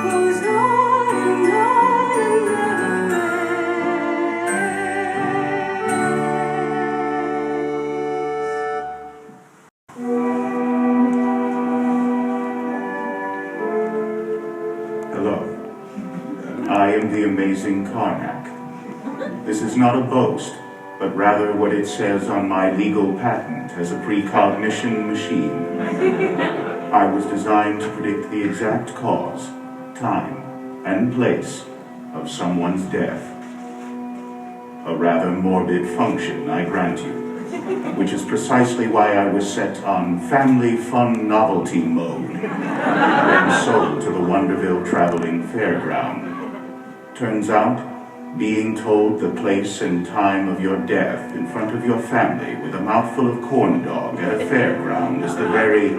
goes on and never Hello. I am the amazing Karnak. This is not a boast, but rather what it says on my legal patent as a precognition machine. I was designed to predict the exact cause, time, and place of someone's death. A rather morbid function, I grant you, which is precisely why I was set on family fun novelty mode when sold to the Wonderville Traveling Fairground. Turns out, being told the place and time of your death in front of your family with a mouthful of corn dog at a fairground is the very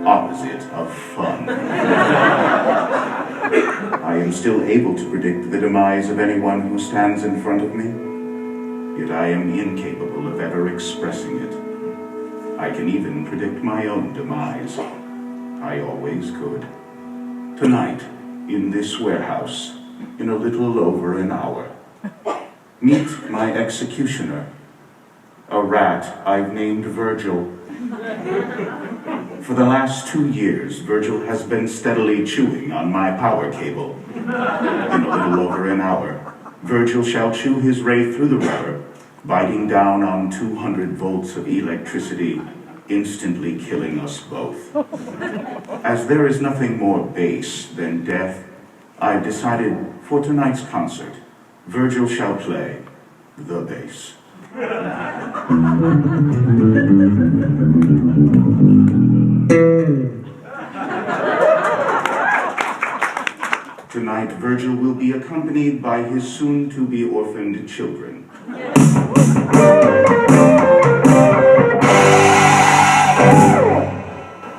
opposite of fun. I am still able to predict the demise of anyone who stands in front of me, yet I am incapable of ever expressing it. I can even predict my own demise. I always could. Tonight, in this warehouse, in a little over an hour, meet my executioner, a rat I've named Virgil. For the last 2 years, Virgil has been steadily chewing on my power cable. In a little over an hour, Virgil shall chew his way through the rubber, biting down on 200 volts of electricity, instantly killing us both. As there is nothing more base than death, I've decided for tonight's concert, Virgil shall play the bass. Tonight, Virgil will be accompanied by his soon-to-be orphaned children.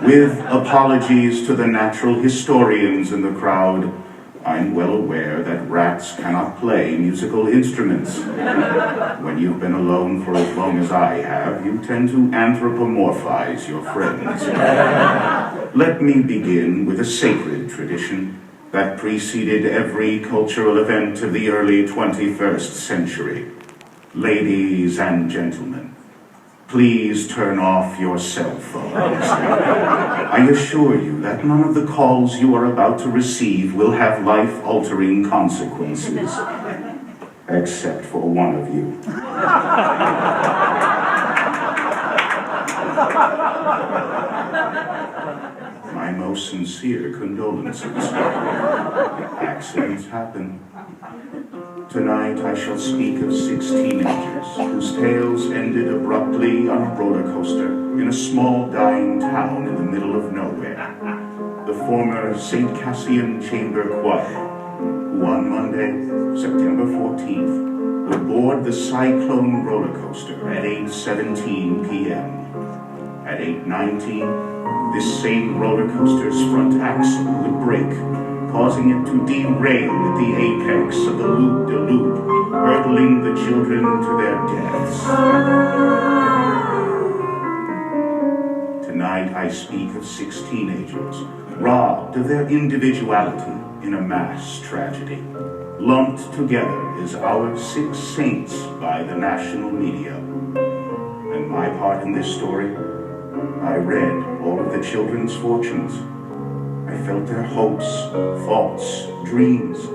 With apologies to the natural historians in the crowd, I'm well aware that rats cannot play musical instruments. When you've been alone for as long as I have, you tend to anthropomorphize your friends. Let me begin with a sacred tradition that preceded every cultural event of the early 21st century. Ladies and gentlemen, please turn off your cell phones. I assure you that none of the calls you are about to receive will have life-altering consequences. Except for one of you. My most sincere condolences. Accidents happen. Tonight I shall speak of 6 teenagers whose tales ended abruptly on a roller coaster in a small dying town in the middle of nowhere. The former St. Cassian Chamber Choir, who on Monday, September 14th, would board the Cyclone roller coaster at 8:17 p.m. At 8:19, this same roller coaster's front axle would break, causing it to derail at the apex of the loop-de-loop, hurtling the children to their deaths. Tonight I speak of 6 teenagers, robbed of their individuality in a mass tragedy. Lumped together as our 6 saints by the national media. And my part in this story, I read all of the children's fortunes. I felt their hopes, thoughts, dreams,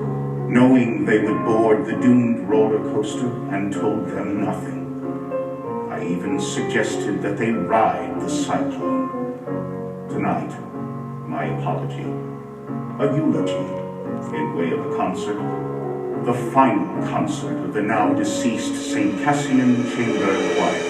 knowing they would board the doomed roller coaster and told them nothing. I even suggested that they ride the Cyclone. Tonight, my apology, a eulogy in way of a concert, the final concert of the now deceased St. Cassian Chamber Choir.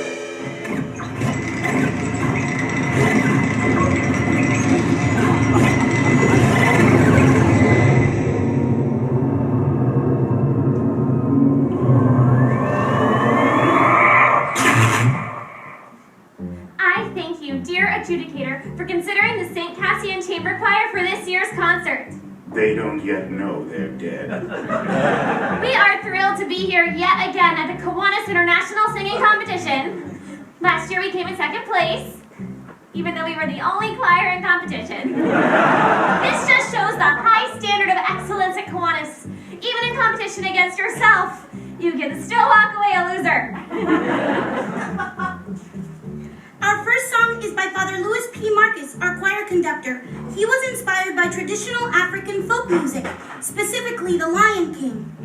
Adjudicator for considering the St. Cassian Chamber Choir for this year's concert. They don't yet know they're dead. We are thrilled to be here yet again at the Kiwanis International Singing Competition. Last year we came in 2nd place, even though we were the only choir in competition. This just shows the high standard of against yourself. You can still walk away a loser. Our first song is by Father Louis P. Marcus, our choir conductor. He was inspired by traditional African folk music, specifically the Lion King.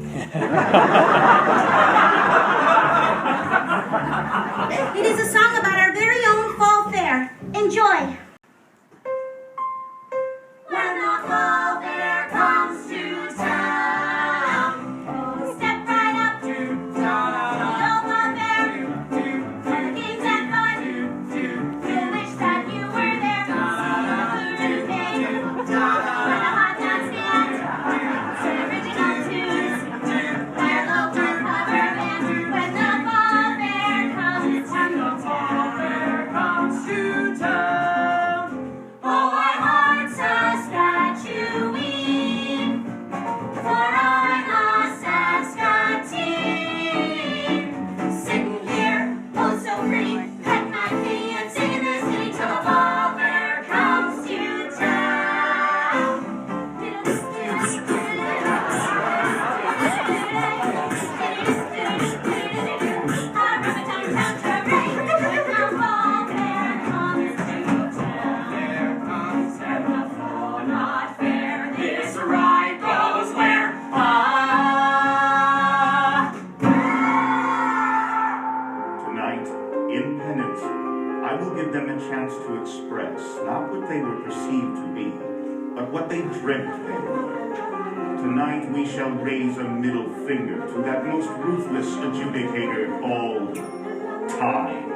It is a song about our very own fall fair. Enjoy. When the fall fair comes to town, step right up to the old fall fair. For the games and fun, you wish that you were there. See the food and game, for the hot dog stand, to original tunes, their local cover band. When the fall fair comes to town, oh, our hearts are statuing, for I'm a Saskatoon. Sitting here, oh so pretty, petting my kitty and singing this ditty till the fall fair comes to town. Our rubber-tum-tum parade, when the fall fair comes to town. And the fall not fair, this ride goes where? Tonight, in penance, I will give them a chance to express not what they were perceived to be, but what they dreamt they were. Tonight we shall raise a middle finger to that most ruthless adjudicator called time.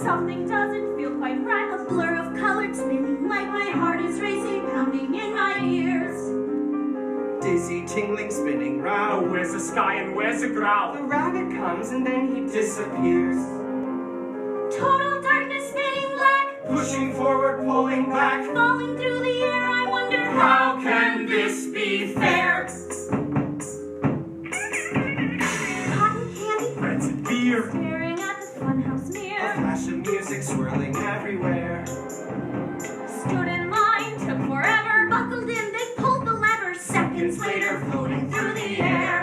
Something doesn't feel quite right. A blur of colored spinning, like my heart is racing, pounding in my ears. Dizzy, tingling, spinning round. Where's the sky and where's the ground? The rabbit comes and then he disappears. Total darkness, spinning black, Pushing forward, pulling back. falling through the air. I wonder How can this be fair? cotton candy, Rancid beer. staring at the funhouse A mirror. flash of music swirling everywhere. Stood in line, took forever. Buckled in, they pulled the lever. Seconds later, floating through the air.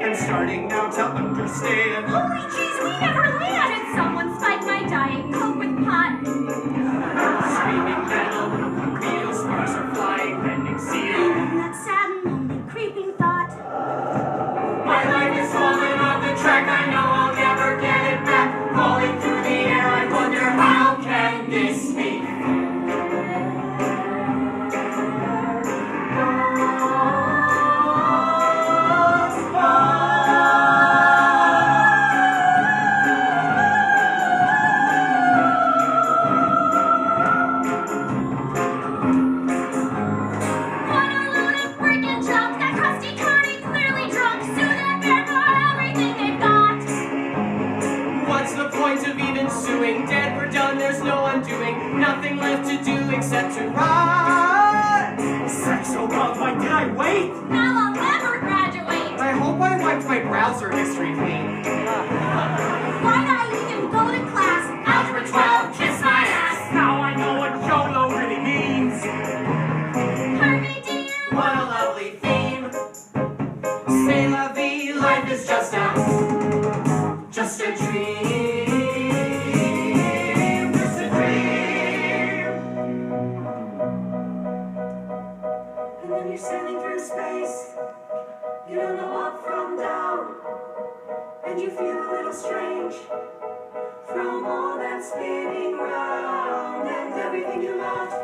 I'm starting now to understand. Holy jeez, we never landed. Someone spiked my Diet Coke with pot. Screaming metal. Needle sparks are flying, bending seal. And that sad and lonely creeping thought. My life is falling off the track. I know I'll never get it back. Falling through the air, I wonder how can this be? What a loaded freaking jump. That crusty carny clearly drunk. Soon that bear got everything they've got. What's the point of even suing? Dead, we're done, there's no undoing. Nothing left to do except to ride. Sex so long, why did I wait? Now I'll never graduate. I hope I wiped my browser history clean. Why'd I even go to class? Algebra 12, kiss my ass. Now I know what YOLO really means. Harvey Dean. What a lovely theme. C'est la vie, life is just a dream. Just a dream. And then you're sailing through space. You don't know up from down. And you feel a little strange from all that spinning round. And everything you loved,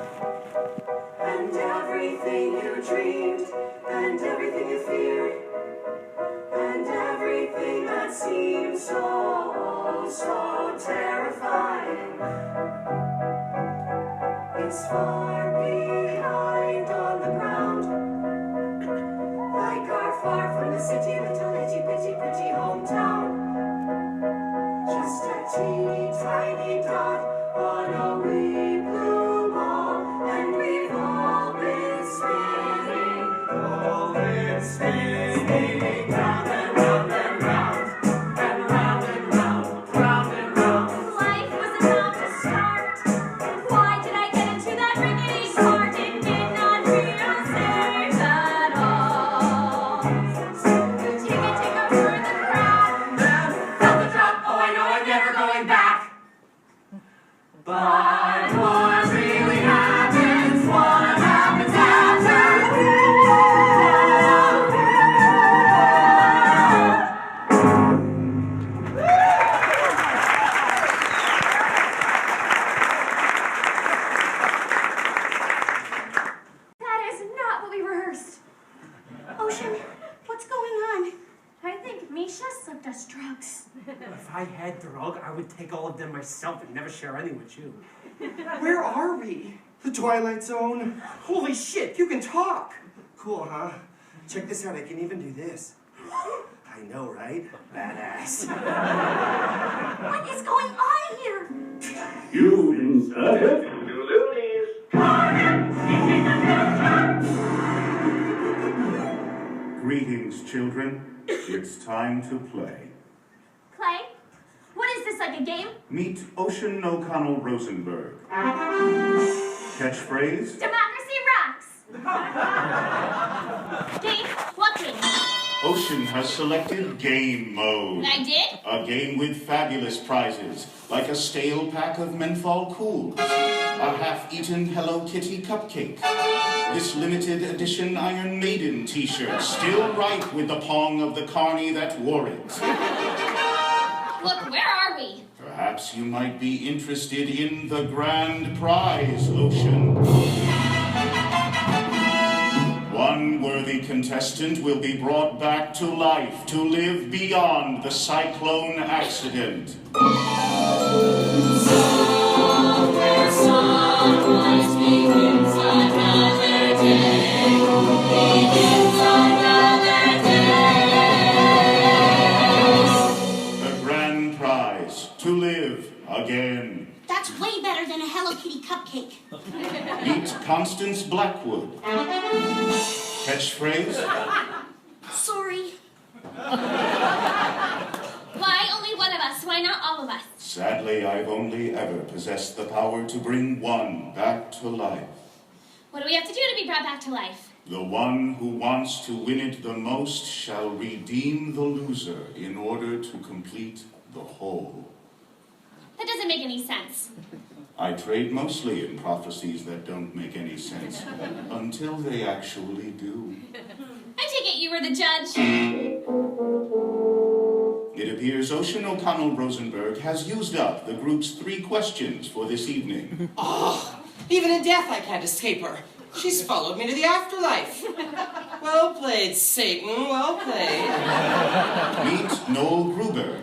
and everything you dreamed, and everything you feared, and everything that seemed so terrifying. It's far behind on the ground, like our far from the city, little itty bitty pretty hometown. Just a teeny tiny dot on a wee blue ball, and we've all been spinning round and round and round, and round and round, round and round. Life was about to start. Why did I get into that rickety If I had drug, I would take all of them myself and never share any with you. Where are we? The Twilight Zone? Holy shit, you can talk! Cool, huh? Check this out, I can even do this. I know, right? Badass. What is going on here? You've inserted two loonies. Greetings, children. It's time to play. Play? What is this, like a game? Meet Ocean O'Connell Rosenberg. Catchphrase? Democracy rocks! Game? What game? Ocean has selected Game Mode. I did? A game with fabulous prizes, like a stale pack of menthol cools, a half-eaten Hello Kitty cupcake, this limited edition Iron Maiden t-shirt, still right with the pong of the carny that wore it. Look, where are we? Perhaps you might be interested in the grand prize, Ocean. One worthy contestant will be brought back to life to live beyond the Cyclone accident. Somewhere sunrise begins another day. Begins another day. The grand prize, to live again. That's way better than a Hello Kitty cupcake. Meet Constance Blackwood. Catchphrase? Sorry. Why only one of us? Why not all of us? Sadly, I've only ever possessed the power to bring one back to life. What do we have to do to be brought back to life? The one who wants to win it the most shall redeem the loser in order to complete the whole. That doesn't make any sense. I trade mostly in prophecies that don't make any sense, until they actually do. I take it you were the judge. It appears Ocean O'Connell Rosenberg has used up the group's 3 questions for this evening. Oh, even in death I can't escape her. She's followed me to the afterlife. Well played, Satan, well played. Meet Noel Gruber,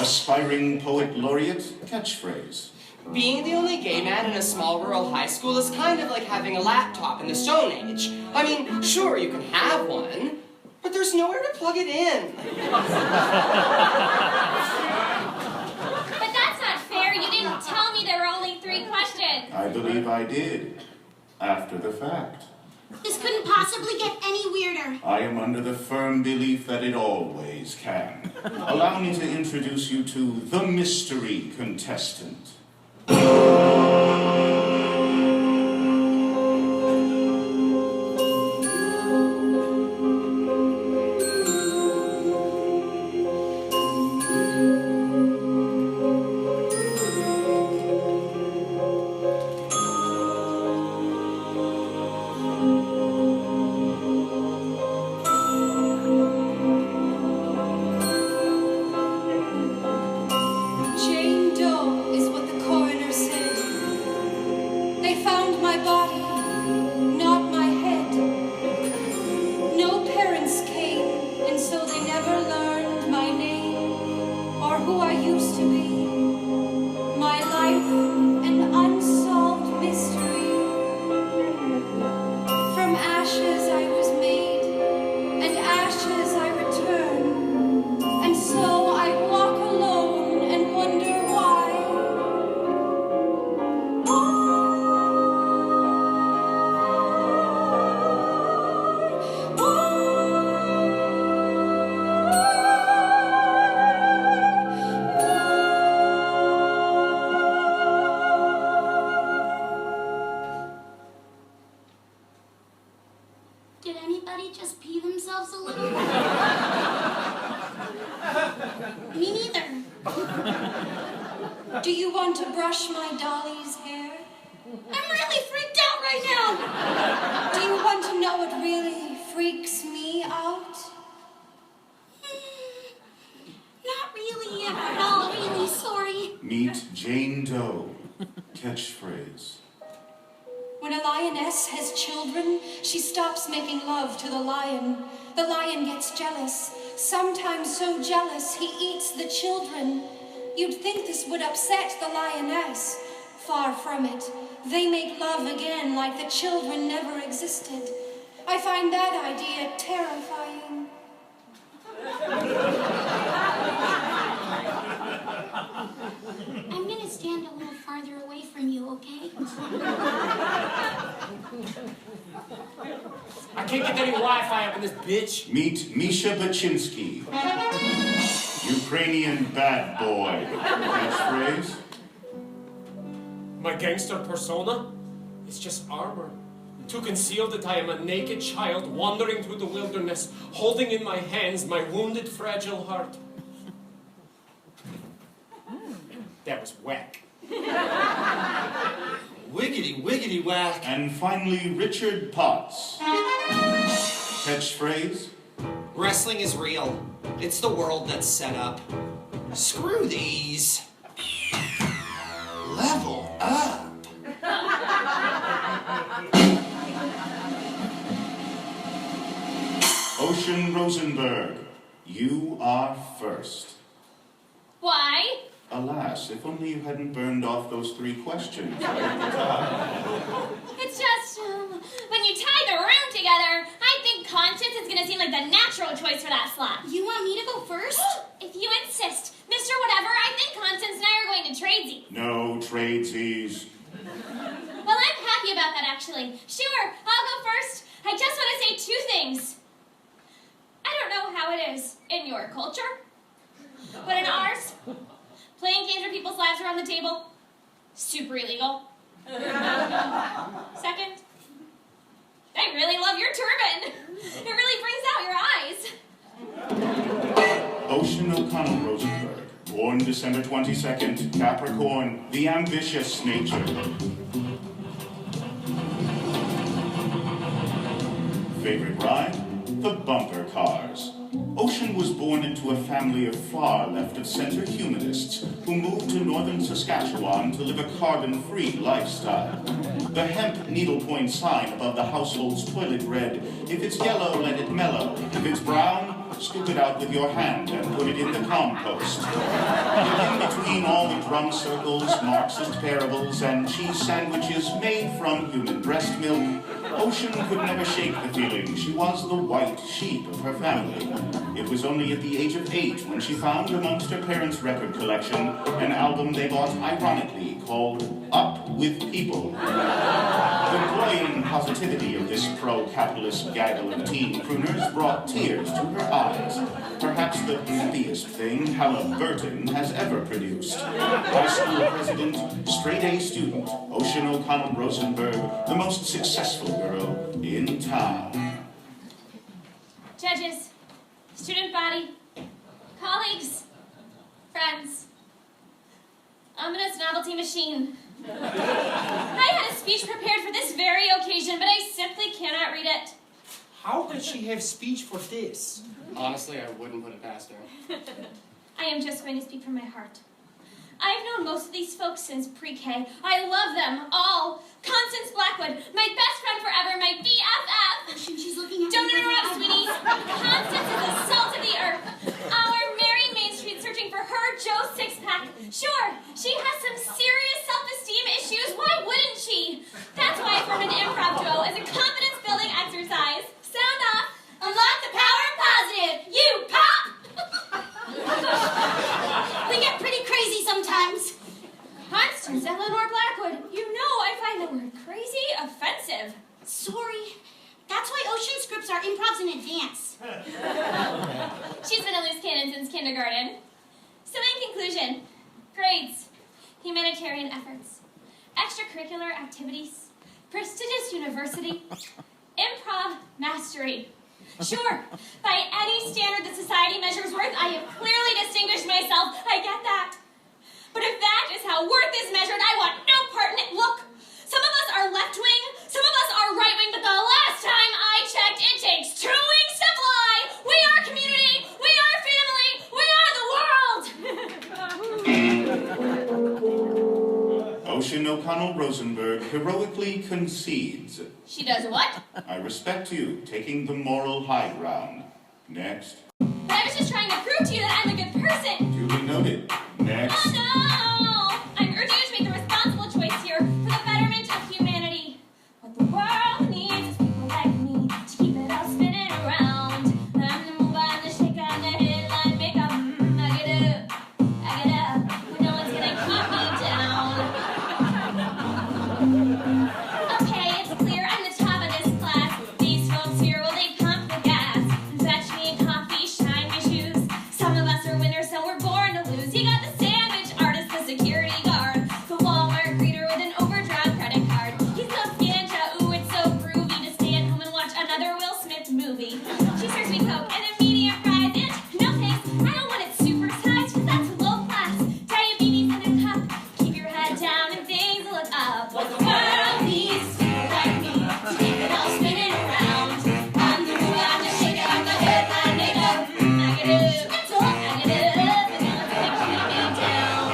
aspiring poet laureate. Catchphrase. Being the only gay man in a small rural high school is kind of like having a laptop in the Stone Age. I mean, sure, you can have one, but there's nowhere to plug it in. But that's not fair. You didn't tell me there were only 3 questions. I believe I did, after the fact. This couldn't possibly get any weirder. I am under the firm belief that it always can. Allow me to introduce you to the mystery contestant. Jane Doe is what the coroner said. They found my body, not my head. No parents came, and so they never learned my name or who I used to be. My life, an unsolved mystery. From ashes I was made, and ashes I return. And so I walk alone and wonder why. Did anybody just pee themselves a little? Me neither. Do you want to brush my dolly's hair? I'm really freaked out right now. Do you want to know what really freaks me out? Not really at all, really sorry. Meet Jane Doe. Catchphrase. When a lioness has children, she stops making love to the lion. The lion gets jealous, sometimes so jealous he eats the children. You'd think this would upset the lioness. Far from it. They make love again like the children never existed. I find that idea terrifying. I'm gonna stand a little farther away from you, okay? I can't get any Wi-Fi up in this bitch. Meet Misha Baczynski, Ukrainian bad boy. Catchphrase? My gangster persona? It's just armor. To conceal that I am a naked child wandering through the wilderness, holding in my hands my wounded, fragile heart. That was whack. Wiggity, wiggity, whack. And finally, Richard Potts. Catchphrase? Wrestling is real. It's the world that's set up. Screw these. Level up. Ocean Rosenberg, you are first. Why? Alas, if only you hadn't burned off those 3 questions right at the top. It's just, when you tie the room together, I think conscience is gonna seem like the natural choice for that slot. You want me to go first? If you insist, Mr. Whatever, I think Constance and I are going to tradesies. No tradesies. Well, I'm happy about that, actually. Sure, I'll go first. I just want to say 2 things. I don't know how it is in your culture, but in ours, playing games where people's lives are on the table, super illegal. Second, I really love your turban. It really brings out your eyes. Ocean O'Connell Rosenberg, born December 22nd, Capricorn, the ambitious nature. Favorite ride? The bumper cars. Ocean was born into a family of far left-of-center humanists who moved to northern Saskatchewan to live a carbon-free lifestyle. The hemp needlepoint sign above the household's toilet read, "If it's yellow, let it mellow. If it's brown, scoop it out with your hand and put it in the compost." Yet in between all the drum circles, Marxist parables, and cheese sandwiches made from human breast milk, Ocean could never shake the feeling she was the white sheep of her family. It was only at the age of 8 when she found amongst her parents' record collection an album they bought ironically called Up With People. The cloying positivity of this pro-capitalist gaggle of teen crooners brought tears to her eyes. Perhaps the happiest thing Halliburton has ever produced. High school president, straight-A student, Ocean O'Connell Rosenberg, the most successful girl in town. Judges, student body, colleagues, friends, ominous novelty machine. I had a speech prepared for this very occasion, but I simply cannot read it. How could she have speech for this? Honestly, I wouldn't put it past her. I am just going to speak from my heart. I've known most of these folks since pre-K. I love them all. Constance Blackwood, my best friend forever, my BFF. She's looking at Don't me. interrupt, sweeties. Constance is the salt of the earth. Our Mary Main Street searching for her Joe six-pack. Sure, she has some serious self-esteem issues. Why wouldn't she? That's why I formed an improv duo as a confidence-building exercise. Sound off. Unlock the power of positive. You pop! We get pretty crazy sometimes. Constance Eleanor Blackwood, you know I find the word crazy offensive. Sorry. That's why ocean scripts are improvs in advance. She's been a loose cannon since kindergarten. So in conclusion, grades, humanitarian efforts, extracurricular activities, prestigious university, improv mastery. Sure, by any standard that society measures worth, I have clearly distinguished myself. I get that. But if that is how worth is measured, I want no part in it. Look, some of us are left-wing, some of us are right-wing, but the last time I checked, it takes 2 wings to fly. We are community, we are family, we are the world. Ocean O'Connell Rosenberg heroically concedes. She does what? I respect you taking the moral high ground. Next. I was to you that I'm a good person. Duly noted. Next. Oh no! I'm urging you to make the responsible choice here for the betterment of humanity. What the world needs is people like me to keep it all spinning around. I'm the mover, I'm the shaker, I'm the headline maker. I get up, but no one's gonna keep me down. Okay, it's clear I'm the top of this class. These folks here, well, they pump the gas and fetch me a coffee, shine my shoes. Some of us are winners, so we're born to lose. You got the sandwich artist, the security guard, the Walmart greeter with an overdrawn credit card. He's so ganja, ooh, it's so groovy to stay at home and watch another Will Smith movie. She serves me Coke and a medium fries, and no thanks, I don't want it supersized, 'cause that's low class. Diabetes in a cup, keep your head down and things will look up. What the world needs is people like me to keep it all spinning around. I'm the mover, I'm the shaker, I'm the headline maker. I get up, and no one's gonna keep me down.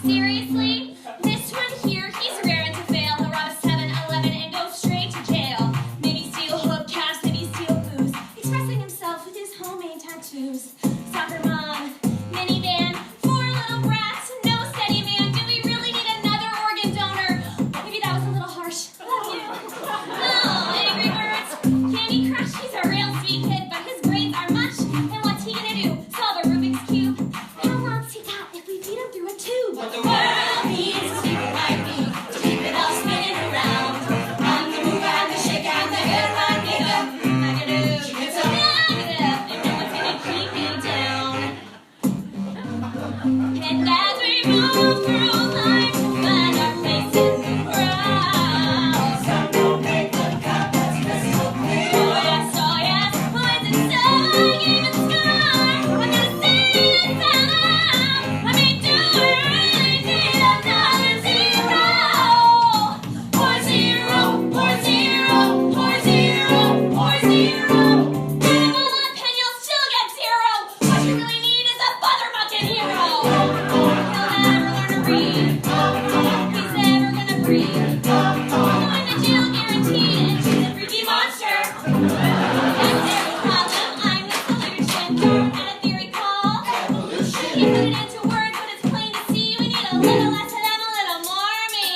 Seriously? This one here, he's raring to fail. He'll rob a 7-Eleven and go straight to jail. Maybe steal hubcaps, maybe steal booze. Expressing himself with his homemade tattoos. Soccer mom, minivan, 4 little brats, no steady man. Do we really need another organ donor? Maybe that was a little harsh. Love you. Oh, Angry Birds, Candy Crush, he's a real sweet kid, but his grades are mush. And what's he gonna do? Solve a Rubik's Cube? How long's he got if we feed him through a tube? What the world needs is people like me to keep it all spinning around. I'm the mover, I'm the shaker, I'm the headline maker. I get up, and no one's gonna keep me down. And as we move through life, we'll find our place in the crowd. Some will make the cut, that's crystal clear. Oh yes, boys and so game and sky. I'm gonna say this out loud. I mean, do we really need another zero? Or zero, or zero, or zero, or zero. Give him all up and you'll still get zero. What you really need is a motherfucking hero. He'll never learn to read. He's never gonna breathe. Going to jail guaranteed, and she's a freaky monster. Is there a problem? I'm the solution. At a theory called evolution. He put it into words, but it's plain to see. We need a little less of them, a little more of me.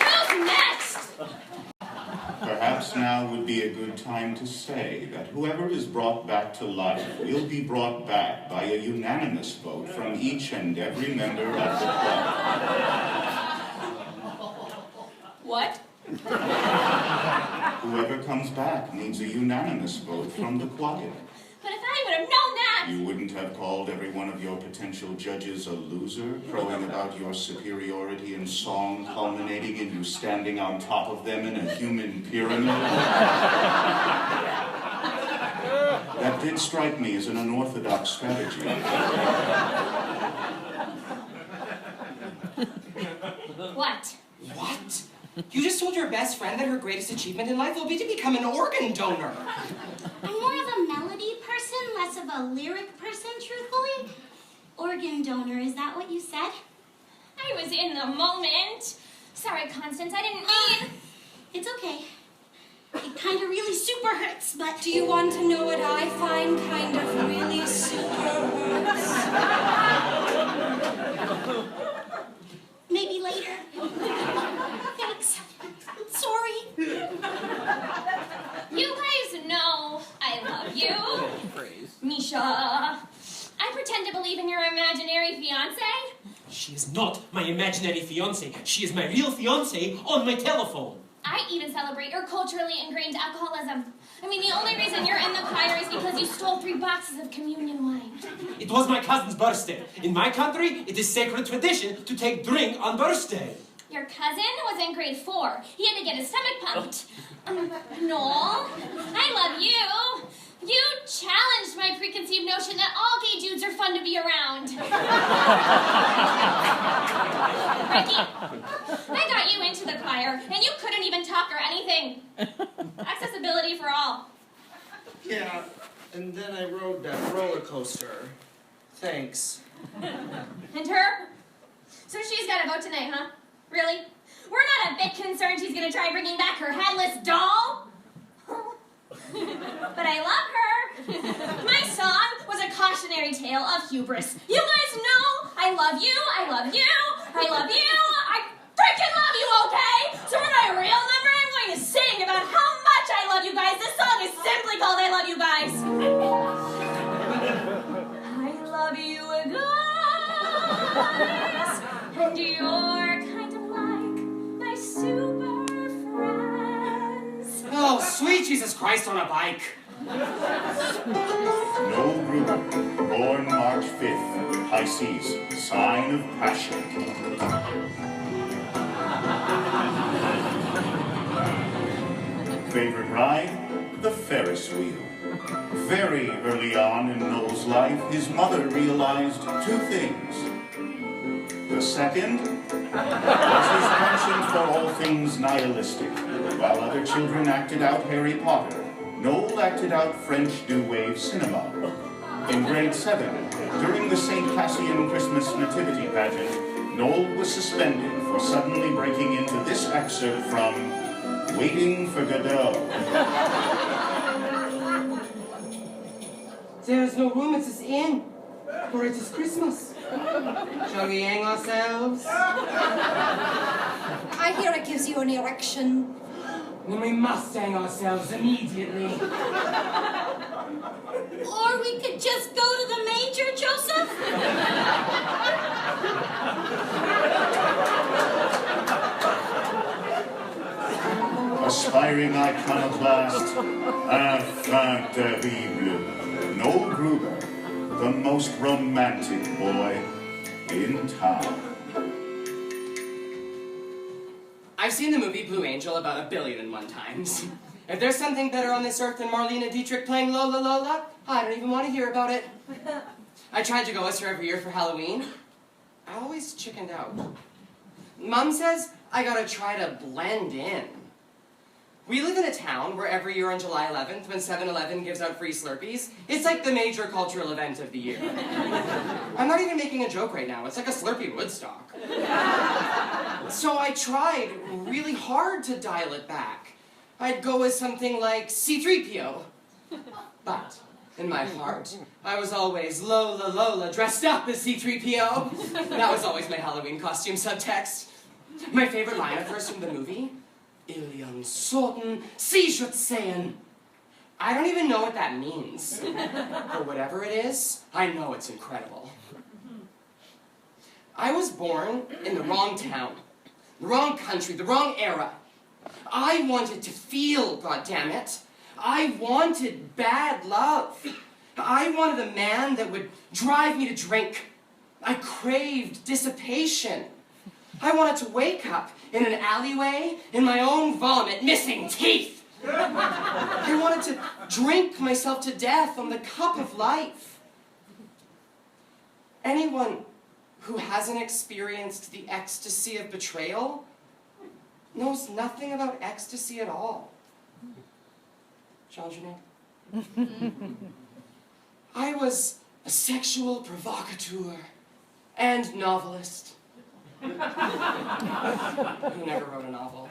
Who's next? Perhaps now would be a good time to say that whoever is brought back to life will be brought back by a unanimous vote from each and every member of the club. What? Whoever comes back needs a unanimous vote from the choir. But if I would have known that! You wouldn't have called every one of your potential judges a loser, crowing about your superiority in song, culminating in you standing on top of them in a human pyramid? That did strike me as an unorthodox strategy. What? What? You just told your best friend that her greatest achievement in life will be to become an organ donor. I'm more of a melody person, less of a lyric person, truthfully. Organ donor, is that what you said? I was in the moment. Sorry, Constance, I didn't mean... It's okay. It kind of really super hurts, but... Do you want to know what I find kind of really super hurts? Maybe later. Thanks. I'm sorry. You guys know I love you. Misha. I pretend to believe in your imaginary fiancé. She is not my imaginary fiancé. She is my real fiancé on my telephone. I even celebrate your culturally ingrained alcoholism. I mean, the only reason you're in the choir is because you stole 3 boxes of communion wine. It was my cousin's birthday. In my country, it is sacred tradition to take drink on birthday. Your cousin was in grade 4. He had to get his stomach pumped. Noel, I love you. You challenged my preconceived notion that all gay dudes are fun to be around. Ricky, I got you into the choir, and you couldn't even talk or anything. Accessibility for all. Yeah, and then I rode that roller coaster. Thanks. And her? So she's got a vote tonight, huh? Really? We're not a bit concerned she's gonna try bringing back her headless doll? But I love her. My song was a cautionary tale of hubris. You guys know I love you, I love you, I love you, I freaking love you, okay? So for my real number, I'm going to sing about how much I love you guys. This song is simply called I Love You Guys. I love you guys, and you're kind of like my super friends. Oh, sweet Jesus Christ on a bike. Noel Gruber, born March 5th, Pisces, sign of passion. Favorite ride? The Ferris wheel. Very early on in Noel's life, his mother realized two things. The second was his penchant for all things nihilistic. While other children acted out Harry Potter, Noel acted out French New Wave cinema. In grade 7, during the St. Cassian Christmas Nativity pageant, Noel was suspended for suddenly breaking into this excerpt from Waiting for Godot. There is no room at this inn, for it is Christmas. Shall we hang ourselves? I hear it gives you an erection. Then we must hang ourselves immediately. Or we could just go to the manger, Joseph? Aspiring iconoclast, enfant terrible, Noel Gruber, the most romantic boy in town. I've seen the movie Blue Angel about 1,000,000,001 times. If there's something better on this earth than Marlene Dietrich playing Lola Lola, I don't even want to hear about it. I tried to go with her every year for Halloween. I always chickened out. Mom says I gotta try to blend in. We live in a town where every year on July 11th, when 7-Eleven gives out free Slurpees, it's like the major cultural event of the year. I'm not even making a joke right now. It's like a Slurpee Woodstock. So I tried really hard to dial it back. I'd go with something like C-3PO. But in my heart, I was always Lola Lola dressed up as C-3PO. That was always my Halloween costume subtext. My favorite line of hers from the movie, Ilion Sorten Sejutsein. I don't even know what that means. But whatever it is, I know it's incredible. I was born in the wrong town, the wrong country, the wrong era. I wanted to feel, goddammit. I wanted bad love. I wanted a man that would drive me to drink. I craved dissipation. I wanted to wake up in an alleyway in my own vomit, missing teeth. I wanted to drink myself to death on the cup of life. Anyone who hasn't experienced the ecstasy of betrayal knows nothing about ecstasy at all. Jean Genet? I was a sexual provocateur and novelist. Who never wrote a novel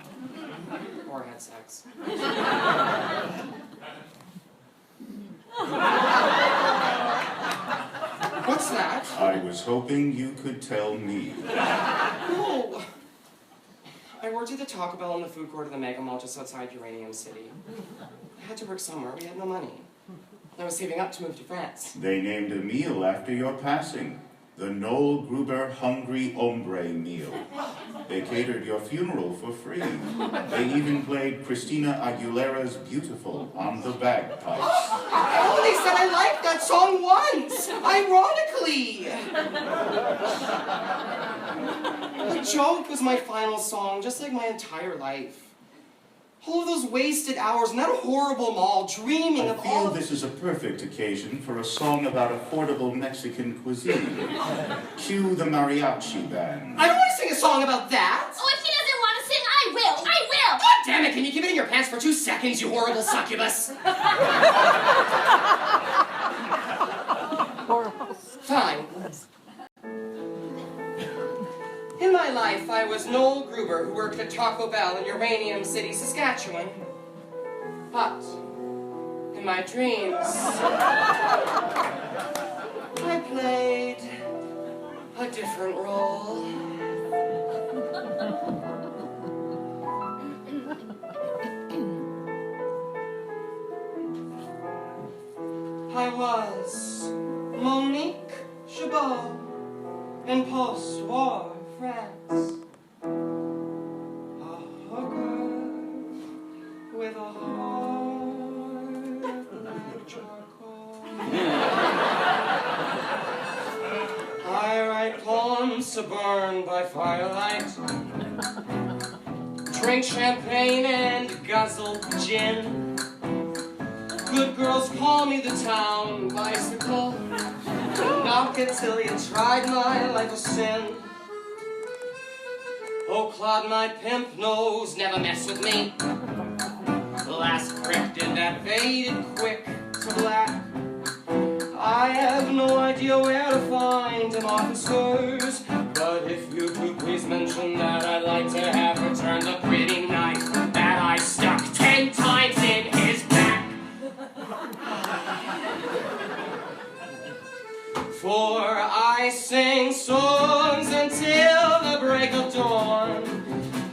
or had sex. What's that? I was hoping you could tell me. Oh. I worked at the Taco Bell in the food court of the Mega Mall just outside Uranium City. I had to work somewhere. We had no money. I was saving up to move to France. They named a meal after your passing. The Noel Gruber Hungry Hombre meal. They catered your funeral for free. They even played Christina Aguilera's Beautiful on the bagpipes. I only said I liked that song once, ironically. The joke was my final song, just like my entire life. All of those wasted hours in that horrible mall, dreaming I of feel all... this is a perfect occasion for a song about affordable Mexican cuisine. Cue the mariachi band. I don't want to sing a song about that! Oh, if he doesn't want to sing, I will! I will! God damn it, can you keep it in your pants for 2 seconds, you horrible succubus? Fine. In my life, I was Noel Gruber, who worked at Taco Bell in Uranium City, Saskatchewan. But, in my dreams, I played a different role. I was Monique Chabot in post-war France. A hooker with a heart like charcoal. I write poems to burn by firelight, drink champagne and guzzle gin. Good girls call me the town bicycle. Knock it till you tried my life a sin. Oh, Claude, my pimp knows never mess with me. The last prick did that faded quick to black. I have no idea where to find him, officers. But if you could please mention that I'd like to have returned the pretty knife that I stuck 10 times in his back. For I sing songs until the break of dawn.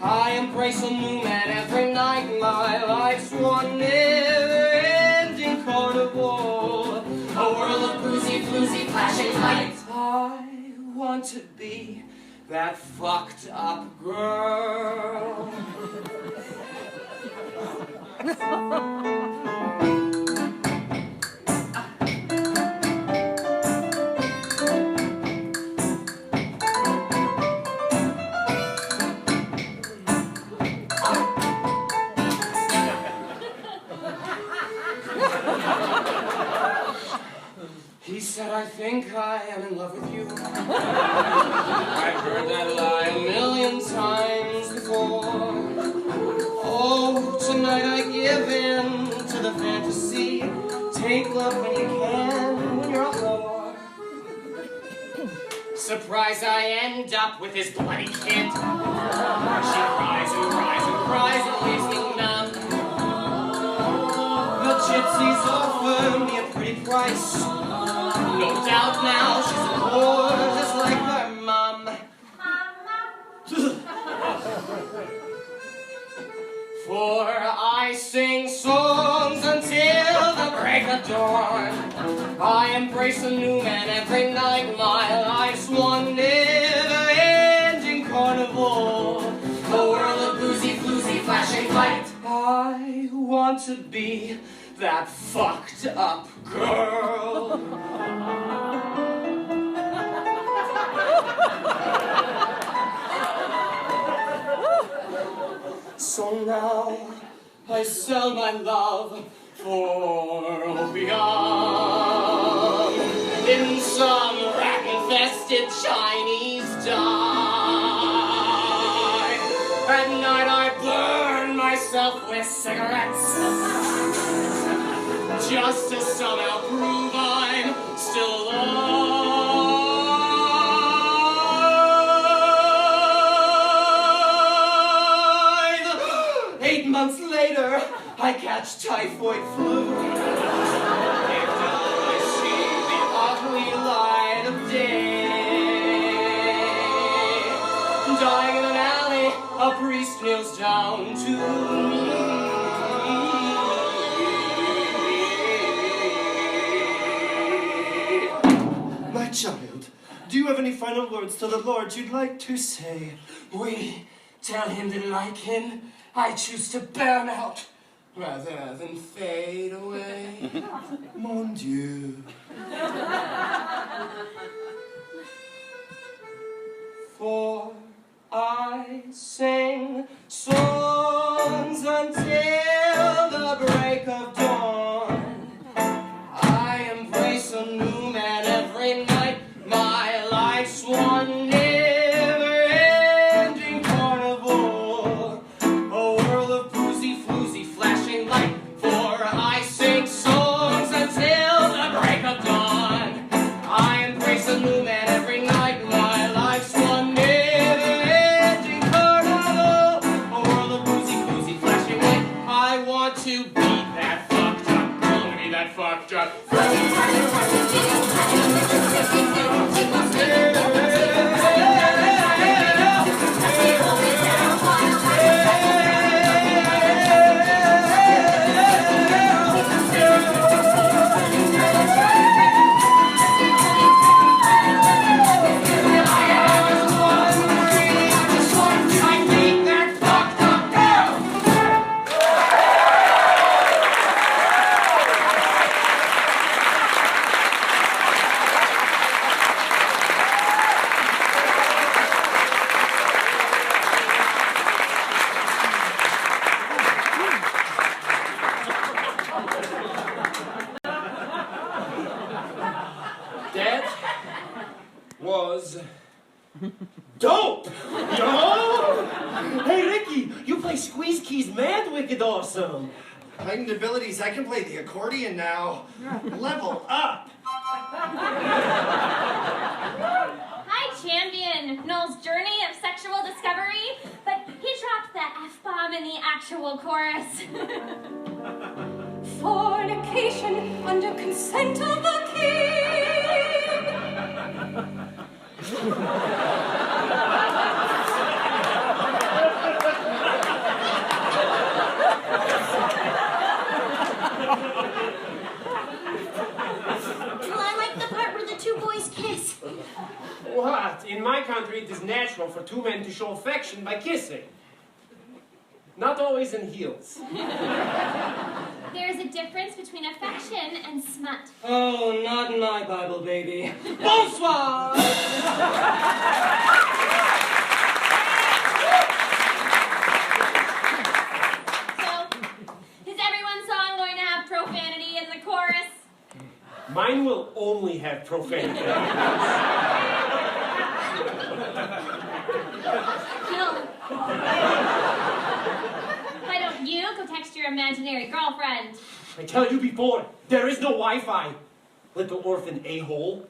I embrace a new man every night. My life's one never-ending carnival. A world of boozy, floozy, flashing lights. I want to be that fucked up girl. He said, I think I am in love with you. I've heard that lie a million times before. Oh, tonight I give in to the fantasy. Take love when you can, when you're a whore. Surprise, I end up with his bloody kid. She cries and cries and cries and leaves me numb. The gypsies offer me a pretty price. No doubt now she's a whore, just like her mom. For I sing songs until the break of dawn. I embrace a new man every night. My life's one never-ending carnival. A world of boozy, floozy, flashing light. I want to be that fucked up girl. So now I sell my love for opium in some rat-infested Chinese dye. At night I burn myself with cigarettes, just to somehow prove I'm still alive. 8 months later, I catch typhoid flu. I see the ugly light of day. Dying in an alley, a priest kneels down to me. My child, do you have any final words to the Lord you'd like to say? We tell him that like him, I choose to burn out rather than fade away. Mon Dieu. For I I sing songs until the break of dawn. I embrace a new man every night. My life's one never-ending carnival, a world of boozy, floozy, flashing light. For I sing songs until the break of dawn. I embrace a new man every night. My life's one never-ending carnival, a world of boozy, floozy, flashing light. I want to be that fucked up. I want to be that fucked up. That was dope, yo! Hey, Ricky, you play Squeeze Keys mad wicked awesome. Heightened abilities, I can play the accordion now. Level up. Hi, champion. Noel's journey of sexual discovery, but he dropped the F-bomb in the actual chorus. Fornication under consent of the king. Well, I like the part where the two boys kiss. What? In my country, it is natural for two men to show affection by kissing. Not always in heels. There's a difference between affection and smut. Oh, not in my Bible, baby. Bonsoir! So, is everyone's song going to have profanity in the chorus? Mine will only have profanity. No. Why don't you go text your imaginary girlfriend? I tell you before, there is no Wi-Fi. Little orphan a-hole.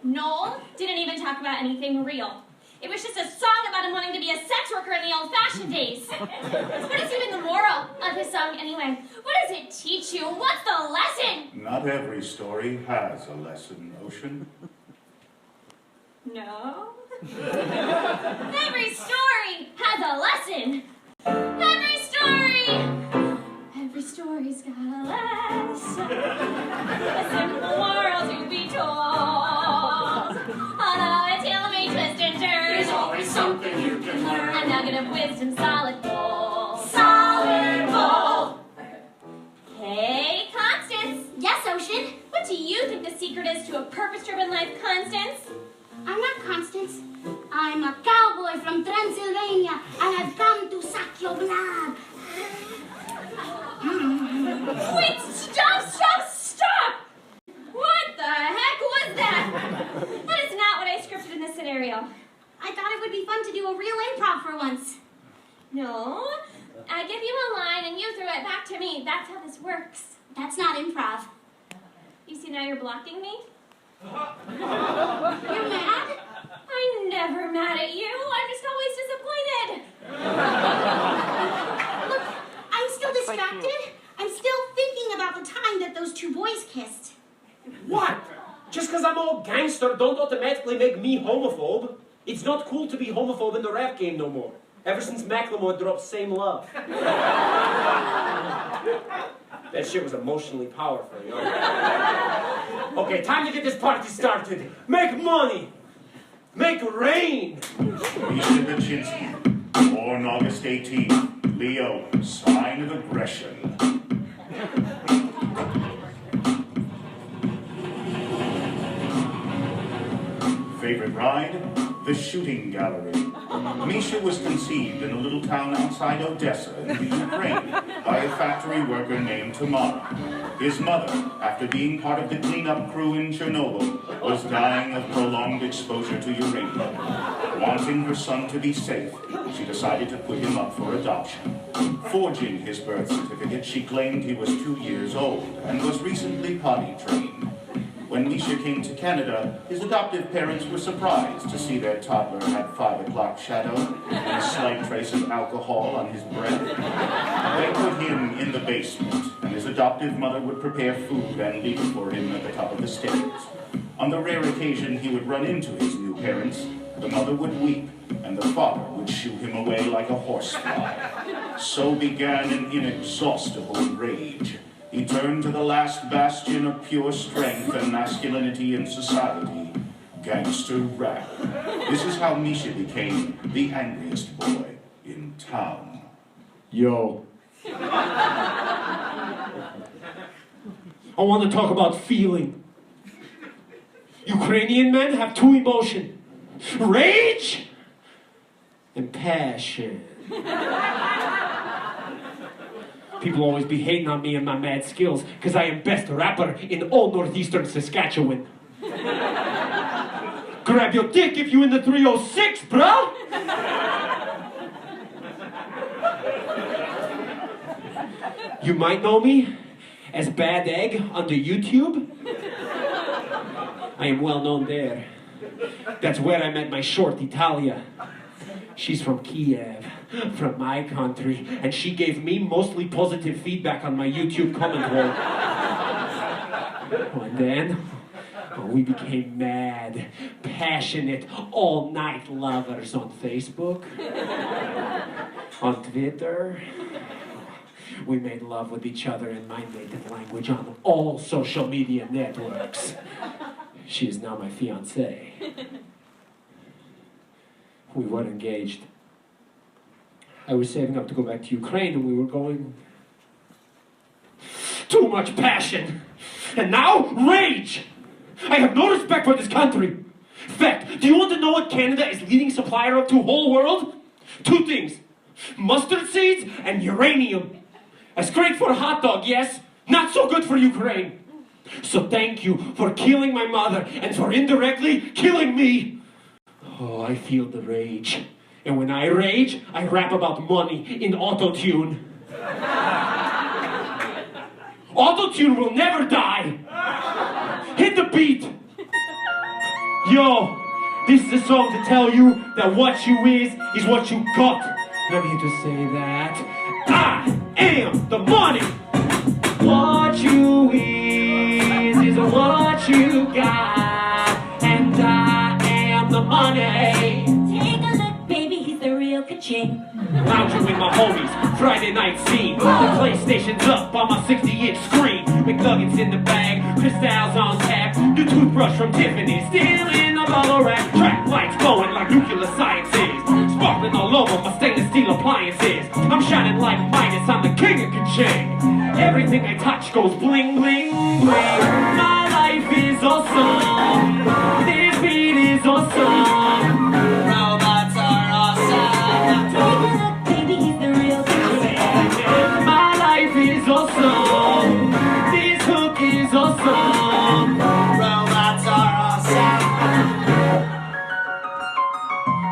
Noel didn't even talk about anything real. It was just a song about him wanting to be a sex worker in the old-fashioned days. What is even the moral of his song anyway? What does it teach you? What's the lesson? Not every story has a lesson, Ocean. No. Every story has a lesson. Every story's got a lesson. A simple moral to be told. Although its heel may twist and turn, There's always something you can learn. a nugget of wisdom, solid gold. Solid gold. Hey, Constance. Yes, Ocean? What do you think the secret is to a purpose-driven life, Constance? I'm not Constance. I'm a cowboy from Transylvania. I have come to suck your blood. Wait, stop! What the heck was that? That is not what I scripted in this scenario. I thought it would be fun to do a real improv for once. No, I give you a line and you throw it back to me. That's how this works. That's not improv. You see, now you're blocking me? You're mad? I'm never mad at you. I'm just always disappointed. Look, I'm still distracted. I'm still thinking about the time that those two boys kissed. What? Just because I'm all gangster don't automatically make me homophobe. It's not cool to be homophobe in the rap game no more. Ever since Macklemore dropped Same Love. That shit was emotionally powerful, you know? Okay, time to get this party started. Make money! Make rain! Misha Baczynski, born August 18th, Leo, sign of aggression. favorite ride? The shooting gallery. Misha was conceived in a little town outside Odessa in the Ukraine by a factory worker named Tamar. His mother, after being part of the cleanup crew in Chernobyl, was dying of prolonged exposure to uranium. Wanting her son to be safe, she decided to put him up for adoption. Forging his birth certificate, she claimed he was 2 years old and was recently potty trained. When Misha came to Canada, his adoptive parents were surprised to see their toddler had 5 o'clock shadow and a slight trace of alcohol on his breath. They put him in the basement, and his adoptive mother would prepare food and leave it for him at the top of the stairs. On the rare occasion he would run into his new parents, the mother would weep, and the father would shoo him away like a horsefly. So began an inexhaustible rage. He turned to the last bastion of pure strength and masculinity in society, gangster rap. This is how Misha became the angriest boy in town. Yo. I want to talk about feeling. Ukrainian men have 2 emotions: rage and passion. People always be hating on me and my mad skills because I am best rapper in all northeastern Saskatchewan. Grab your dick if you in the 306, bro! You might know me as Bad Egg on the YouTube. I am well known there. That's where I met my short, Italia. She's from Kiev, from my country, and she gave me mostly positive feedback on my YouTube comment hole. And then, we became mad, passionate, all-night lovers on Facebook, on Twitter. We made love with each other in my native language on all social media networks. She is now my fiancée. We were engaged. I was saving up to go back to Ukraine, and we were going... Too much passion! And now, rage! I have no respect for this country! In fact, do you want to know what Canada is leading supplier of to the whole world? 2 things. Mustard seeds and uranium. That's great for a hot dog, yes? Not so good for Ukraine. So thank you for killing my mother, and for indirectly killing me! Oh, I feel the rage. And when I rage, I rap about money in auto-tune. Auto-tune will never die! Hit the beat! Yo, this is a song to tell you that what you is what you got. And I'm here to say that I am the money! What you is what you got. And I am the money. Take a look, baby, he's the real ka-ching. Lounging with my homies, Friday night scene. The PlayStation's up on my 60-inch screen. McNuggets in the bag, Cristal's on tap. New toothbrush from Tiffany, still in the bubble wrap. Track lights glowing like nuclear sciences. Sparkling all over my stainless steel appliances. I'm shining like Midas, I'm the king of ka-ching. Everything I touch goes bling, bling, bling. My life is awesome. This beat is awesome. Robots are awesome. Take a look, baby, he's the real ka-ching. My life is awesome. This hook is awesome. Robots are awesome.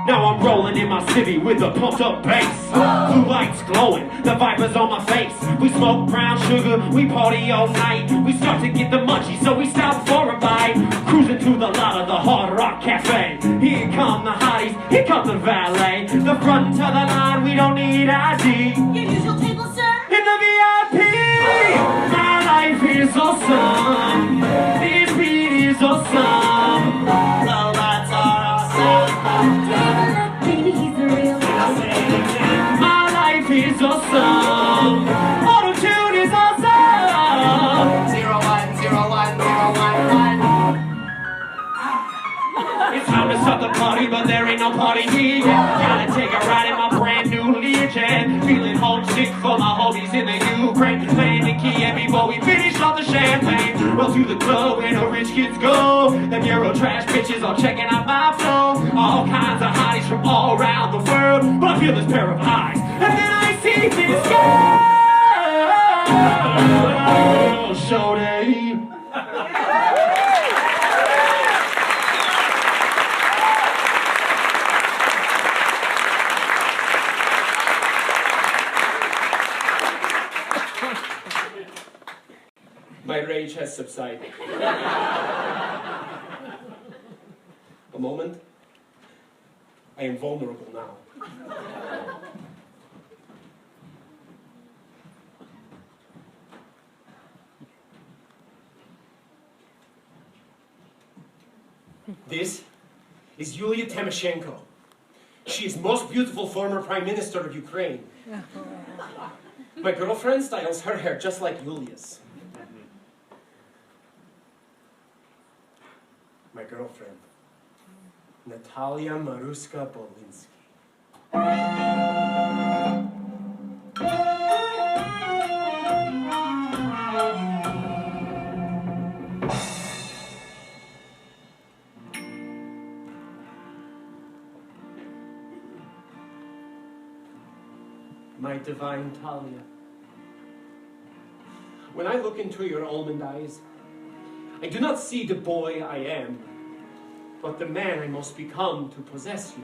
Now I'm rolling in my city with a pumped up bass. Blue lights glowing, the vipers on my face. We smoke brown sugar, we party all night. We start to get the munchies, so we stop for a bite. Cruising to the lot of the Hard Rock Cafe. Here come the hotties, here comes the valet. The front to the line, we don't need ID. Your usual table, sir? In the VIP! My life is awesome. This beat is awesome. Robots are awesome. Take a look, baby, he's the real ka-ching. My life is awesome. Auto-tune is awesome. 0101011. It's time to start the party, but there ain't no party here yet. Gotta take a ride in my brand new Learjet. Feeling homesick for my homies in the Ukraine. Playing the Kiev before we finish off the champagne. Well, to the club where the rich kids go. Them Euro trash bitches all checking out my flow. All kinds of hotties from all around the world. But I feel this pair of eyes, and then I see this girl. Shorty. My rage has subsided. A moment. I am vulnerable now. This is Yulia Tymoshenko. She is most beautiful former Prime Minister of Ukraine. My girlfriend styles her hair just like Yulia's. My girlfriend, Natalia Maruska Bolinsky. My divine Talia. When I look into your almond eyes, I do not see the boy I am, but the man I must become to possess you.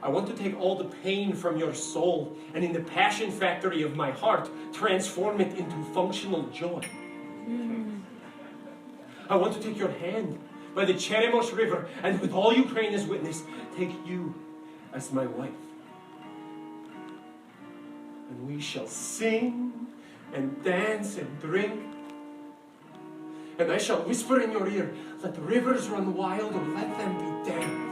I want to take all the pain from your soul and in the passion factory of my heart, transform it into functional joy. I want to take your hand by the Cheremosh River and with all Ukraine as witness, take you as my wife. And we shall sing and dance and drink. And I shall whisper in your ear, let the rivers run wild or let them be damned.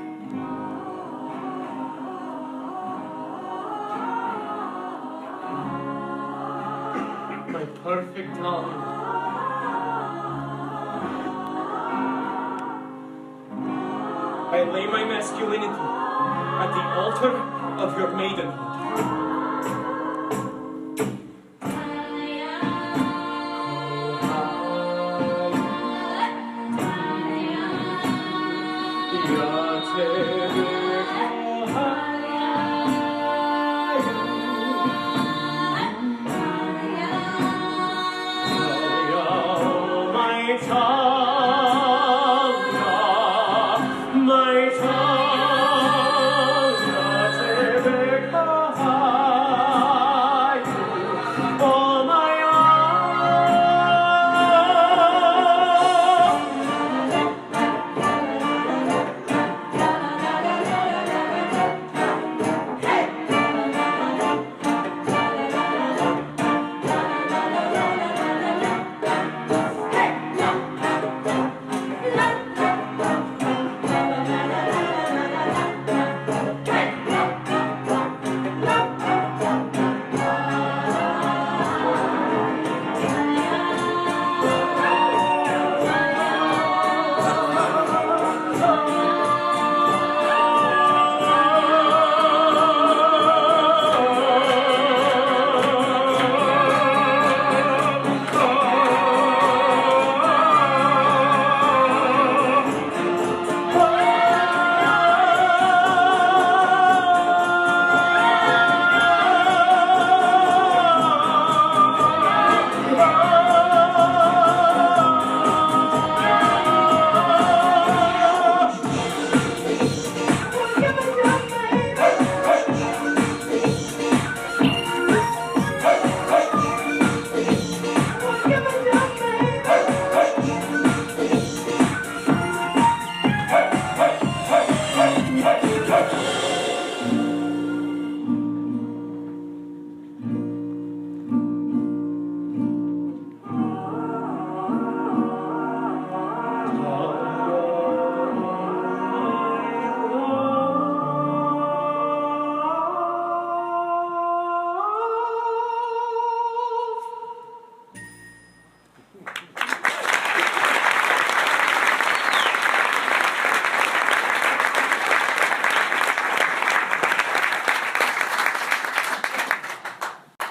My perfect Talia. I lay my masculinity at the altar of your maidenhood.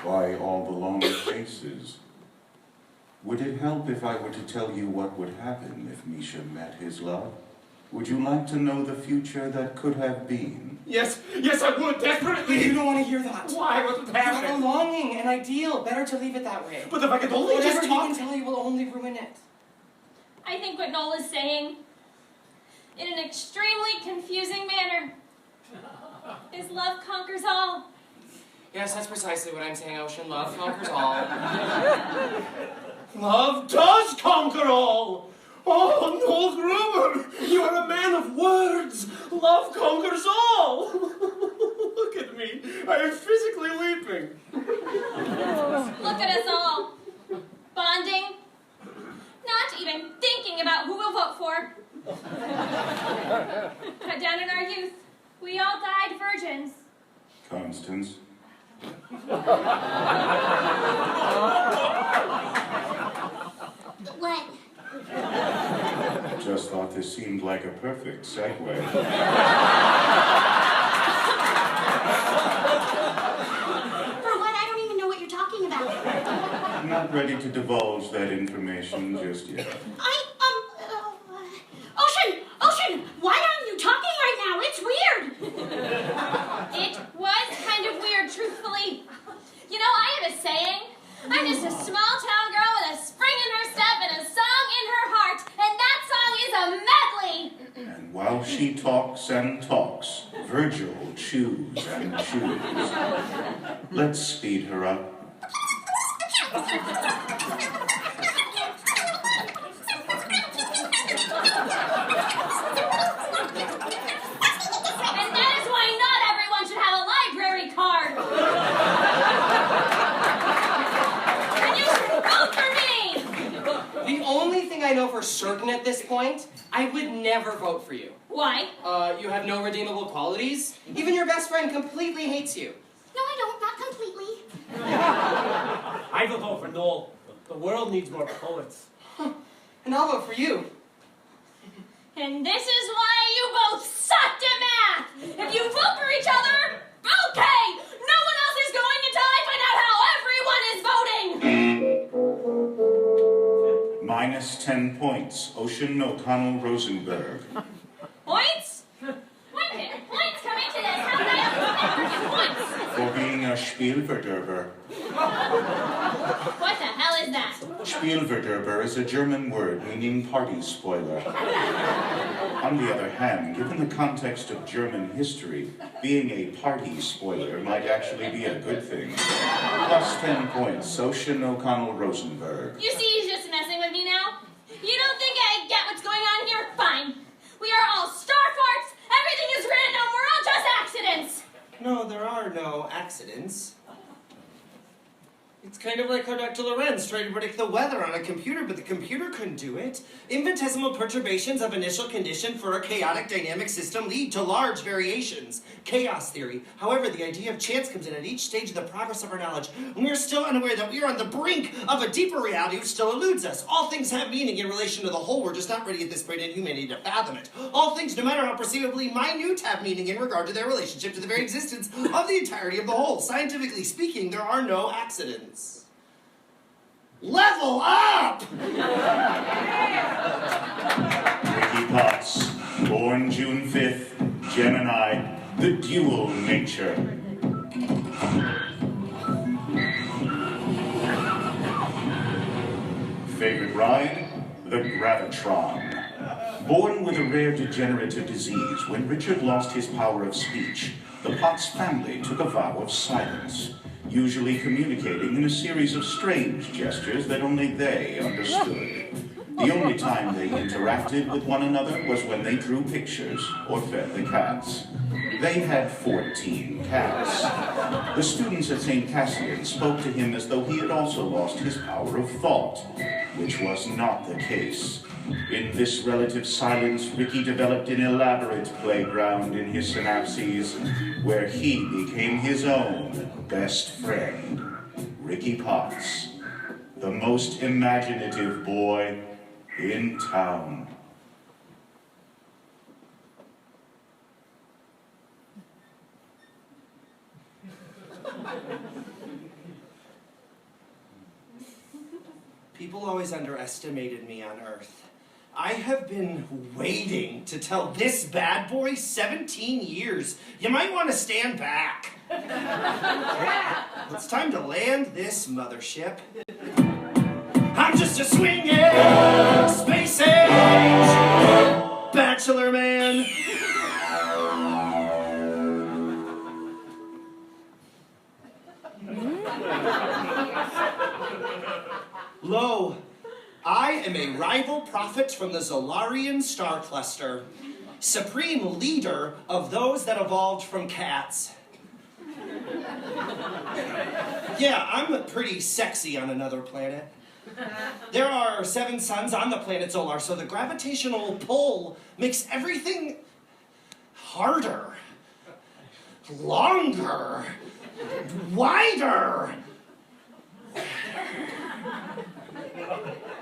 Why all the long faces? Would it help if I were to tell you what would happen if Misha met his love? Would you like to know the future that could have been? Yes, I would, desperately. You don't want to hear that. Why? What would You have happen? a longing, an ideal. Better to leave it that way. But if I could only Whatever just he talk... can tell you will only ruin it. I think what Noel is saying, in an extremely confusing manner, is love conquers all. Yes, that's precisely what I'm saying, Ocean. Love conquers all. Love does conquer all! Oh, Noel Gruber, you are a man of words! Love conquers all! Look at me, I am physically weeping. Look at us all. Bonding. Not even thinking about who we'll vote for. But down in our youth, we all died virgins. Constance? What? Just thought this seemed like a perfect segue. For what? I don't even know what you're talking about. I'm not ready to divulge that information just yet. Ocean, why aren't you talking right now? It's weird. It was kind of weird, truthfully. You know, I have a saying. I'm just a small-town girl with a spring in her step and a song in her heart, and that song is a medley. And while she talks and talks, Virgil chews and chews. Let's speed her up. And that is why not everyone should have a library card. And you should vote for me. The only thing I know for certain at this point, I would never vote for you. Why? You have no redeemable qualities. Even your best friend completely hates you. No, I don't. Not completely. I will vote for Noel. The world needs more poets. And I'll vote for you. And this is why you both sucked at math. If you vote for each other, okay. No one else is going until I find out how everyone is voting. Minus 10 points. Ocean O'Connell Rosenberg. Points? When did points come into this? How did I have points? For being a Spielverderber. What the hell is that? Spielverderber is a German word meaning party spoiler. On the other hand, given the context of German history, being a party spoiler might actually be a good thing. Plus 10 points. Ocean O'Connell Rosenberg. You see, he's just messing with me now. You don't think I get what's going on here? Fine. We are all star farts. Everything is random. We're all just accidents. No, there are no accidents. It's kind of like how Dr. Lorenz tried to predict the weather on a computer, but the computer couldn't do it. Infinitesimal perturbations of initial condition for a chaotic dynamic system lead to large variations. Chaos theory. However, the idea of chance comes in at each stage of the progress of our knowledge, and we are still unaware that we are on the brink of a deeper reality which still eludes us. All things have meaning in relation to the whole. We're just not ready at this point in humanity to fathom it. All things, no matter how perceivably minute, have meaning in regard to their relationship to the very existence of the entirety of the whole. Scientifically speaking, there are no accidents. Level up! Ricky Potts, born June 5th, Gemini, the dual nature. Favorite ride? The Gravitron. Born with a rare degenerative disease, when Richard lost his power of speech, the Potts family took a vow of silence, usually communicating in a series of strange gestures that only they understood. The only time they interacted with one another was when they drew pictures or fed the cats. They had 14 cats. The students at St. Cassian spoke to him as though he had also lost his power of thought, which was not the case. In this relative silence, Ricky developed an elaborate playground in his synapses, where he became his own best friend, Ricky Potts, the most imaginative boy in town. People always underestimated me on Earth. I have been waiting to tell this bad boy 17 years. You might want to stand back. It's time to land this mothership. I'm just a swinging space age bachelor man. Lo, I am a rival prophet from the Zolarian star cluster, supreme leader of those that evolved from cats. Yeah, I'm pretty sexy on another planet. There are 7 suns on the planet Zolar, so the gravitational pull makes everything harder, longer, wider.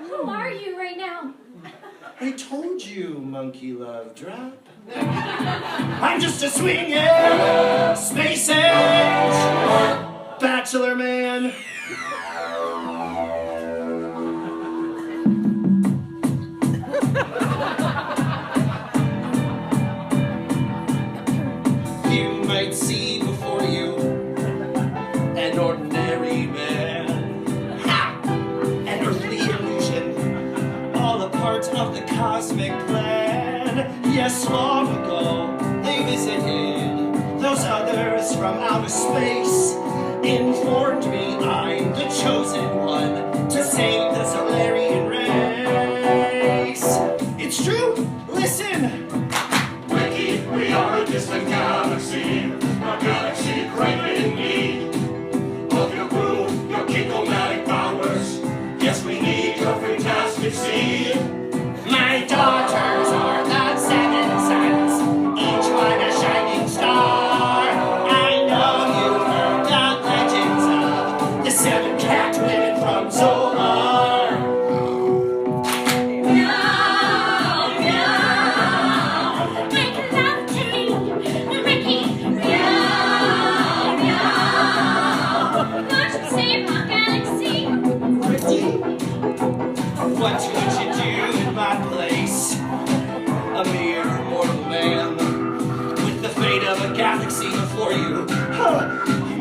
Who are you right now? I told you, monkey love drop. I'm just a swinging space age bachelor man. You might see before you an ordinary man, an earthly illusion, all a part of the cosmic plan. Yes, long ago they visited those others from outer space, informed me I'm the chosen one to save the Solarian race. It's true, listen. Wiki, we are a distant galaxy, a galaxy greatly in need of your crew, your kikomatic powers. Yes, we need your fantastic seed. My daughters are the 7 suns, each one a shining star. I know you've heard the legends of the 7 cat women from Zolar. Make love to me, Ricky. Meow, meow. God should save our galaxy. What would you do in my place? A mere mortal man with the fate of a galaxy before you.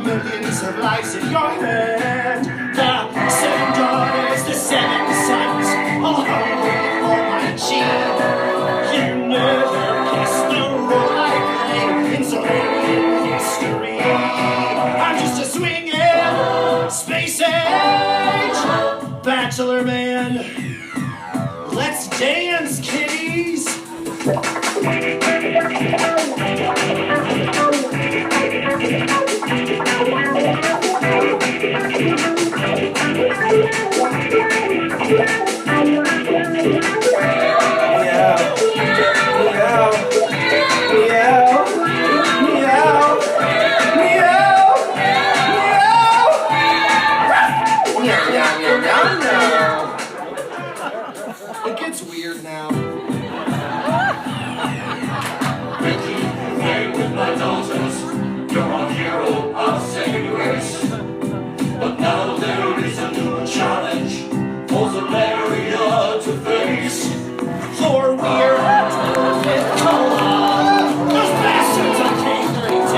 Millions of lives in your hand. The 7 daughters, the 7 sons, all hungry for my cheek. You never guessed the role I play in Solarian history. I'm just a swinging space age bachelor man. Let's dance, kiddies! It gets weird now. Wiki, play with my daughters. You're a hero of second race. But now there is a new challenge for Zolaria to face. For we're with Kola. Those bastards on K32.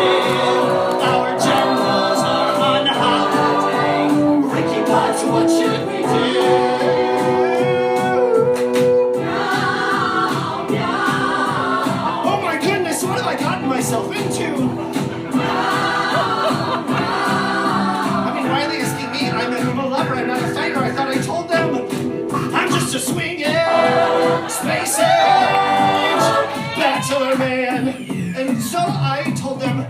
Our generals are on holiday. Ricky Potts, what should we do? Oh my goodness, what have I gotten myself into? I mean, Riley asking me, I'm a lover, I'm not a fighter. I thought I told them I'm just a swinging space age bachelor man. And so I told them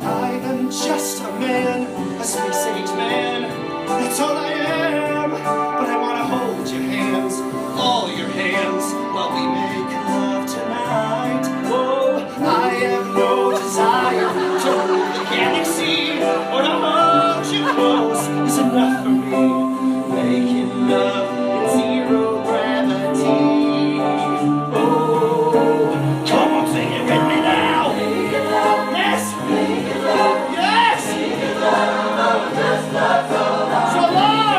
I am just a man, a space age man. That's all I am. But I want to hold your hands, all your hands, while we make love tonight. Oh, I have no desire to rule the galaxy or to hold you close. Is enough for me. Making love in 0 gravity. Oh, come on, sing it with me now. Yes, yes. So long.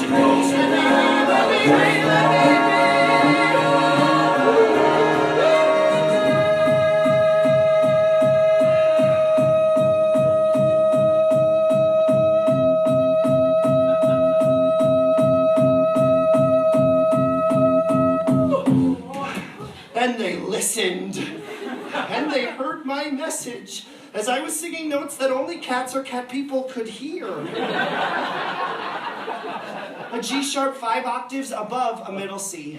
she goes and never leave me. And they listened. And they heard my message as I was singing notes that only cats or cat people could hear. A G sharp 5 octaves above a middle C.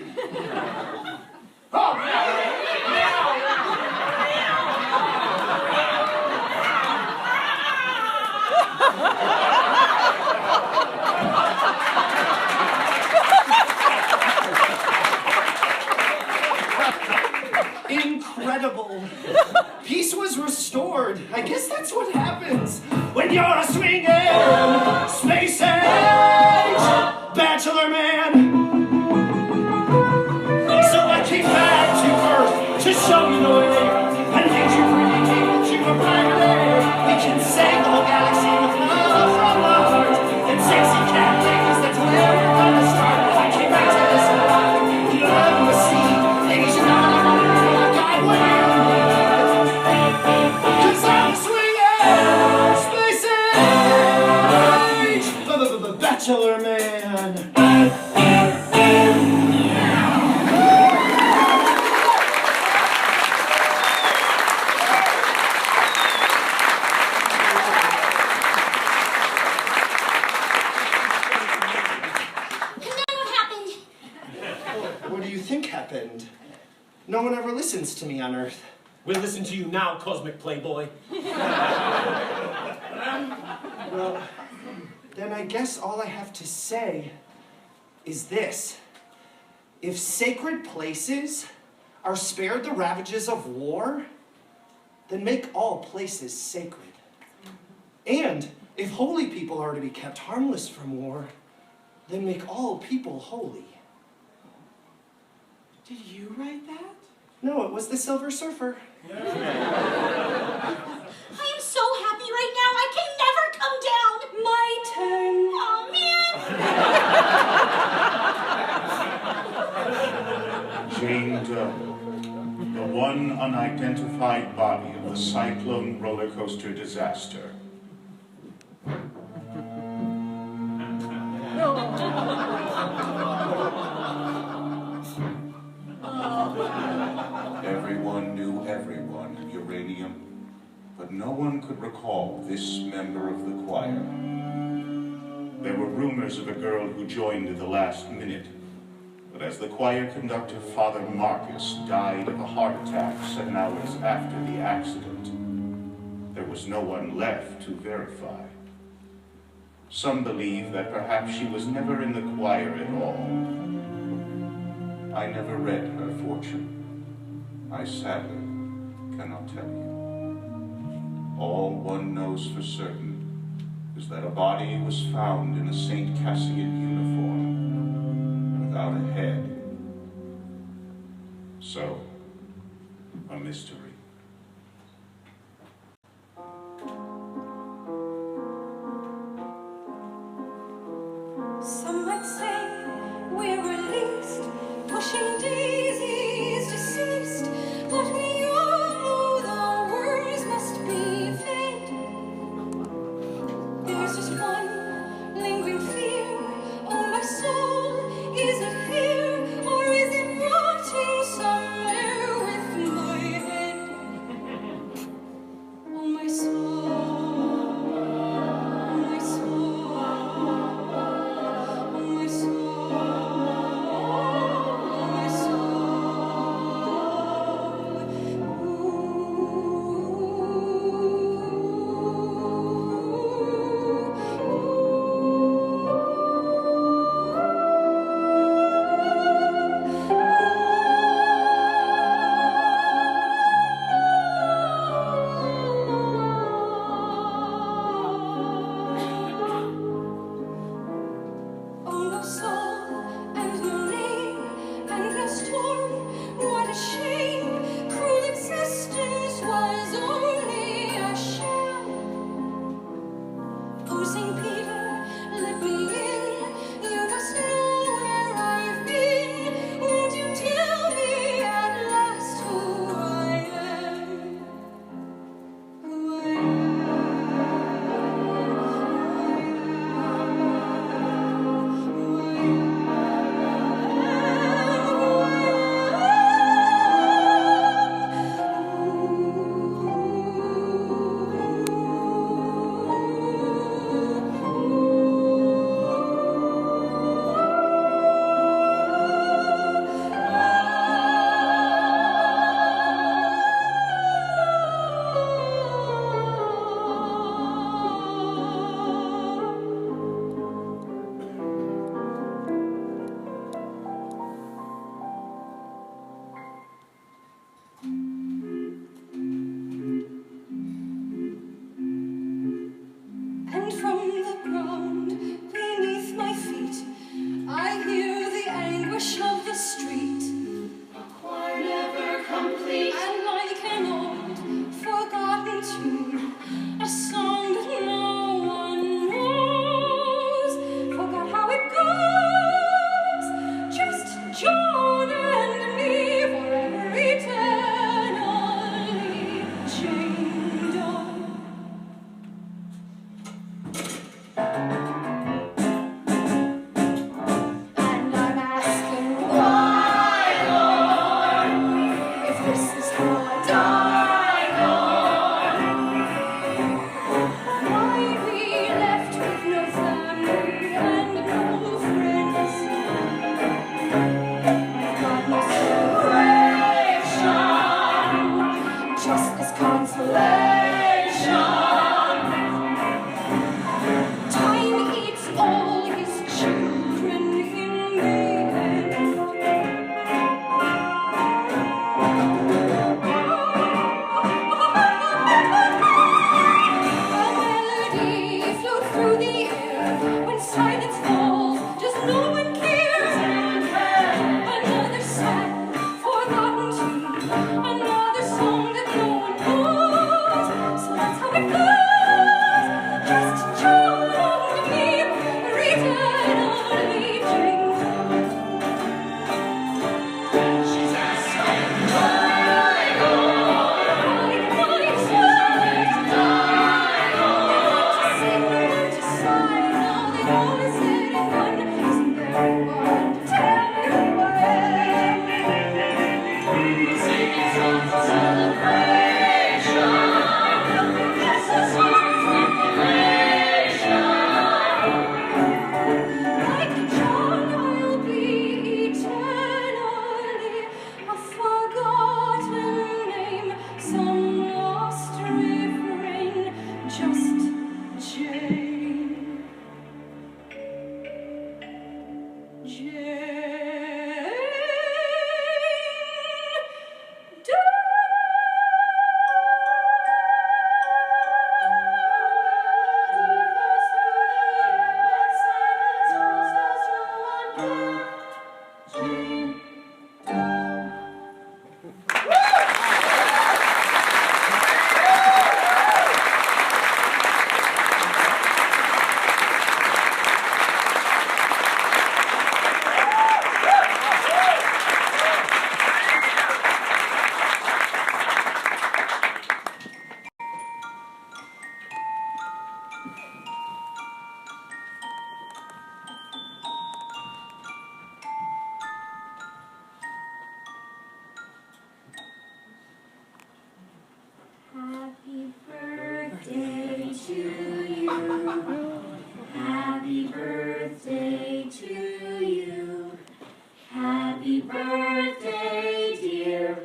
Incredible. Peace was restored. I guess that's what happens when you're a swinging space age bachelor man. So I came back to Earth to show you the way and make you free to a brighter day. We can save the whole galaxy with love from the heart and sexy cat ladies. That's where we're gonna start. I came back to this rock, love the sea, Asian honor. Cause I'm swinging space age bachelor man. What do you think happened? No one ever listens to me on Earth. We'll listen to you now, Cosmic Playboy. Well, then I guess all I have to say is this. If sacred places are spared the ravages of war, then make all places sacred. And if holy people are to be kept harmless from war, then make all people holy. Did you write that? No, it was the Silver Surfer. I am so happy right now, I can never come down. My turn. Oh, man. Jane Doe, the one unidentified body of the Cyclone rollercoaster disaster. Everyone knew everyone at Uranium, but no one could recall this member of the choir. There were rumors of a girl who joined at the last minute, but as the choir conductor, Father Marcus, died of a heart attack 7 hours after the accident, there was no one left to verify. Some believe that perhaps she was never in the choir at all. I never read her fortune. I sadly cannot tell you. All one knows for certain is that a body was found in a St. Cassian uniform without a head. So, a mystery. Some might say we're released, pushing daisies deceased, but we all know the worms must be fed. There's just one lingering fear. Oh, my soul, is it here, or is it rotting somewhere with my head? Oh, my soul, oh, my soul. My soul, my soul. Happy birthday to you. Happy birthday to you. Happy birthday, dear.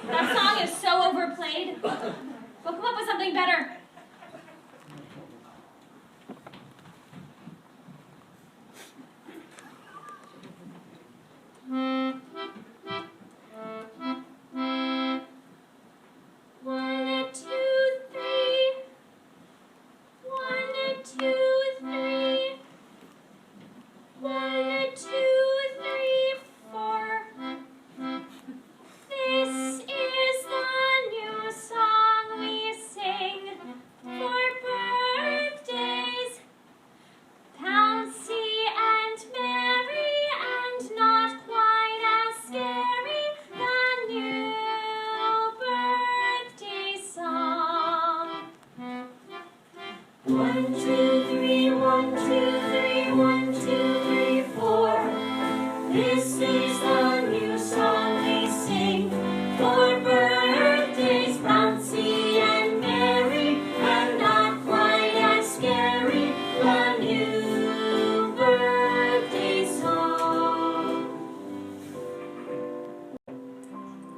That song is so overplayed. We'll come up with something better.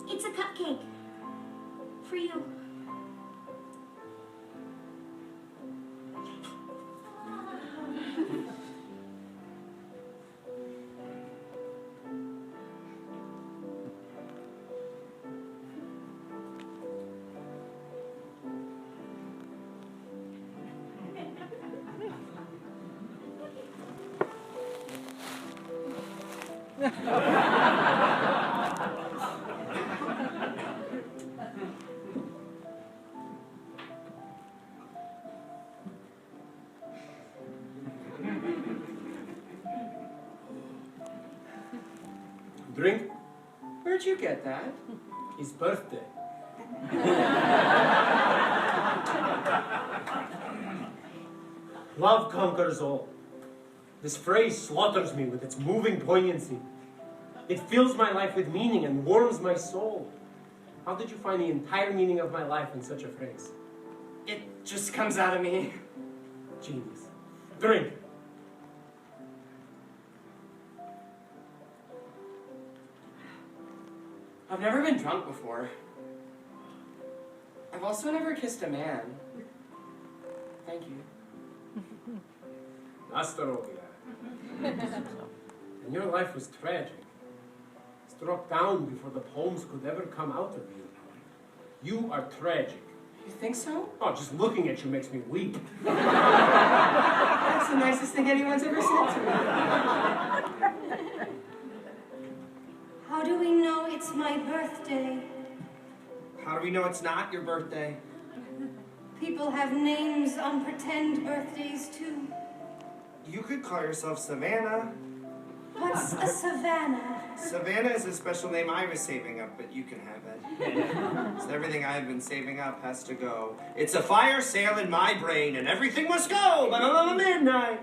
It's a cupcake. For you. Drink? Where'd you get that? His birthday. Love conquers all. This phrase slaughters me with its moving poignancy. It fills my life with meaning and warms my soul. How did you find the entire meaning of my life in such a phrase? It just comes out of me. Genius. Drink. I've never been drunk before. I've also never kissed a man. Thank you. Nastarovia. And your life was tragic. Struck down before the poems could ever come out of you. You are tragic. You think so? Oh, just looking at you makes me weep. That's the nicest thing anyone's ever said to me. How do we know it's my birthday? How do we know it's not your birthday? People have names on pretend birthdays too. You could call yourself Savannah. What's a Savannah? Savannah is a special name I was saving up, but you can have it. So everything I've been saving up has to go. It's a fire sale in my brain, and everything must go by midnight.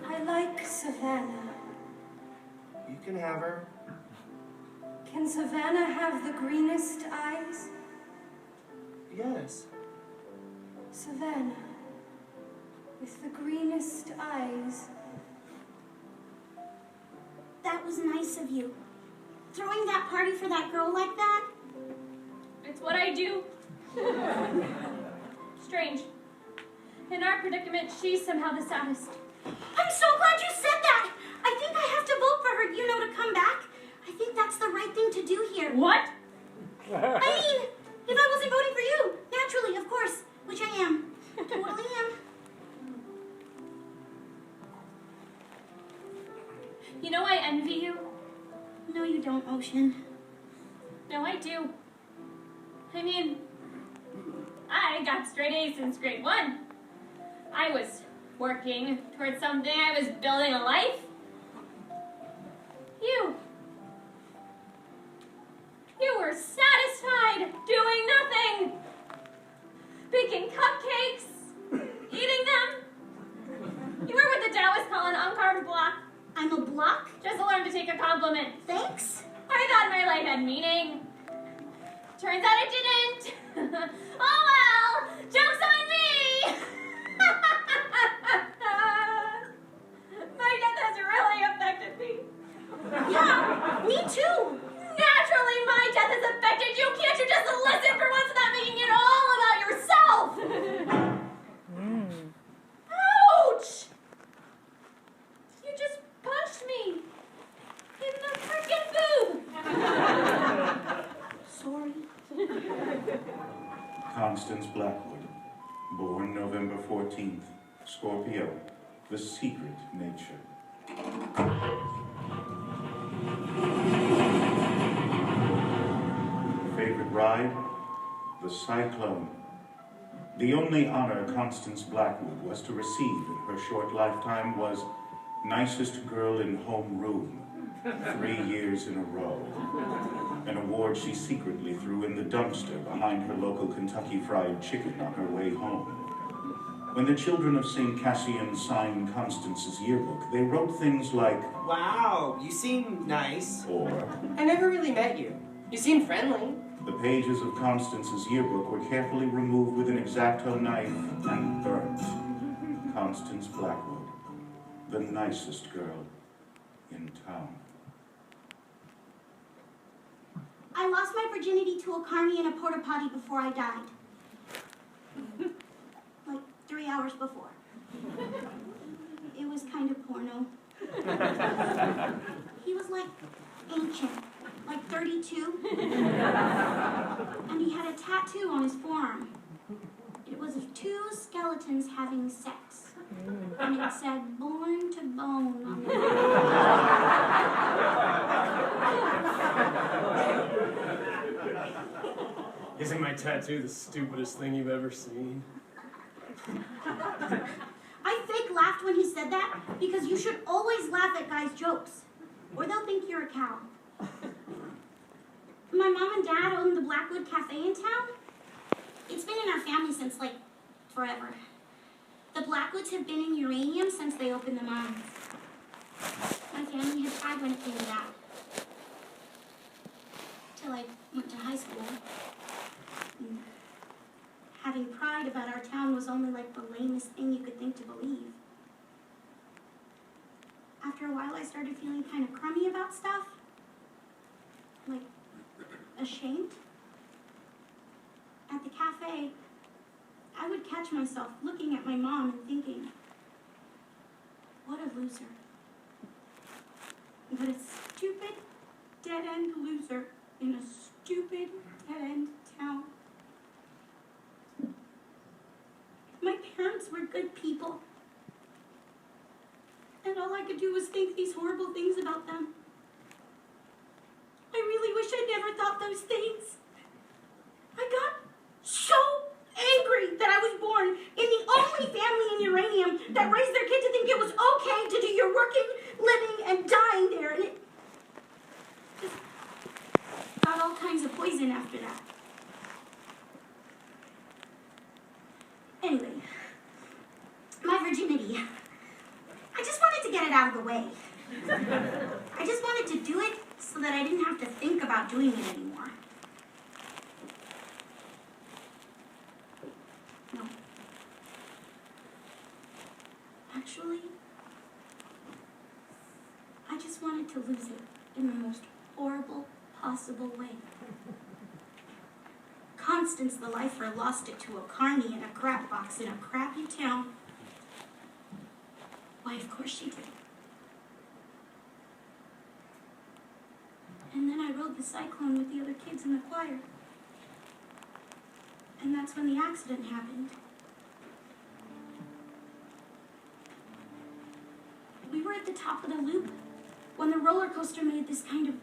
I like Savannah. You can have her. Can Savannah have the greenest eyes? Yes. Savannah, with the greenest eyes. That was nice of you. Throwing that party for that girl like that? It's what I do. Strange. In our predicament, she's somehow the saddest. I'm so glad you said that! I think I have to vote for her, to come back. I think that's the right thing to do here. What? I mean, if I wasn't voting for you, naturally, of course, which I am. Totally am. You know I envy you. No, you don't, Ocean. No, I do. I mean, I got straight A's since grade 1. I was working towards something. I was building a life. You were satisfied doing nothing. Baking cupcakes, eating them. You were what the Taoists call an uncarved block. I'm a block? Just learn to take a compliment. Thanks. I thought my life had meaning. Turns out it didn't. Oh well, joke's on me. My death has really affected me. Yeah, me too. Naturally, my death has affected you. Can't you just listen for once without making it all about yourself? Ouch! You just punched me in the frickin' boob. Sorry. Constance Blackwood, born November 14th, Scorpio, the secret nature. Favorite ride? The Cyclone. The only honor Constance Blackwood was to receive in her short lifetime was nicest girl in homeroom, 3 years in a row. An award she secretly threw in the dumpster behind her local Kentucky Fried Chicken on her way home. When the children of St. Cassian signed Constance's yearbook, they wrote things like, Wow, you seem nice. or, I never really met you. You seem friendly. the pages of Constance's yearbook were carefully removed with an X-Acto knife and burnt. Constance Blackwood, the nicest girl in town. I lost my virginity to a carny in a porta potty before I died. Like 3 hours before. It was kind of porno. He was like ancient, like 32. And he had a tattoo on his forearm. It was of 2 skeletons having sex. And it said, born to bone on the Isn't my tattoo the stupidest thing you've ever seen? I fake laughed when he said that because you should always laugh at guys' jokes, or they'll think you're a cow. My mom and dad own the Blackwood Cafe in town. It's been in our family since, like, forever. The Blackwoods have been in uranium since they opened the mines. My family had tried when it came to that. Till I went to high school. And having pride about our town was only like the lamest thing you could think to believe. After a while, I started feeling kind of crummy about stuff. Like, ashamed. At the cafe, I would catch myself looking at my mom and thinking, what a loser. What a stupid, dead-end loser in a stupid, dead-end town. My parents were good people. And all I could do was think these horrible things about them. I really wish I'd never thought those things. I got so angry that I was born in the only family in uranium that raised their kid to think it was okay to do your working, living, and dying there. And it just got all kinds of poison after that. Anyway, my virginity. I just wanted to get it out of the way. I just wanted to do it so that I didn't have to think about doing it anymore. No. Actually, I just wanted to lose it in the most horrible possible way. Constance the lifer lost it to a carny in a crap box in a crappy town. Why, of course she did. And then I rode the Cyclone with the other kids in the choir. And that's when the accident happened. We were at the top of the loop when the roller coaster made this kind of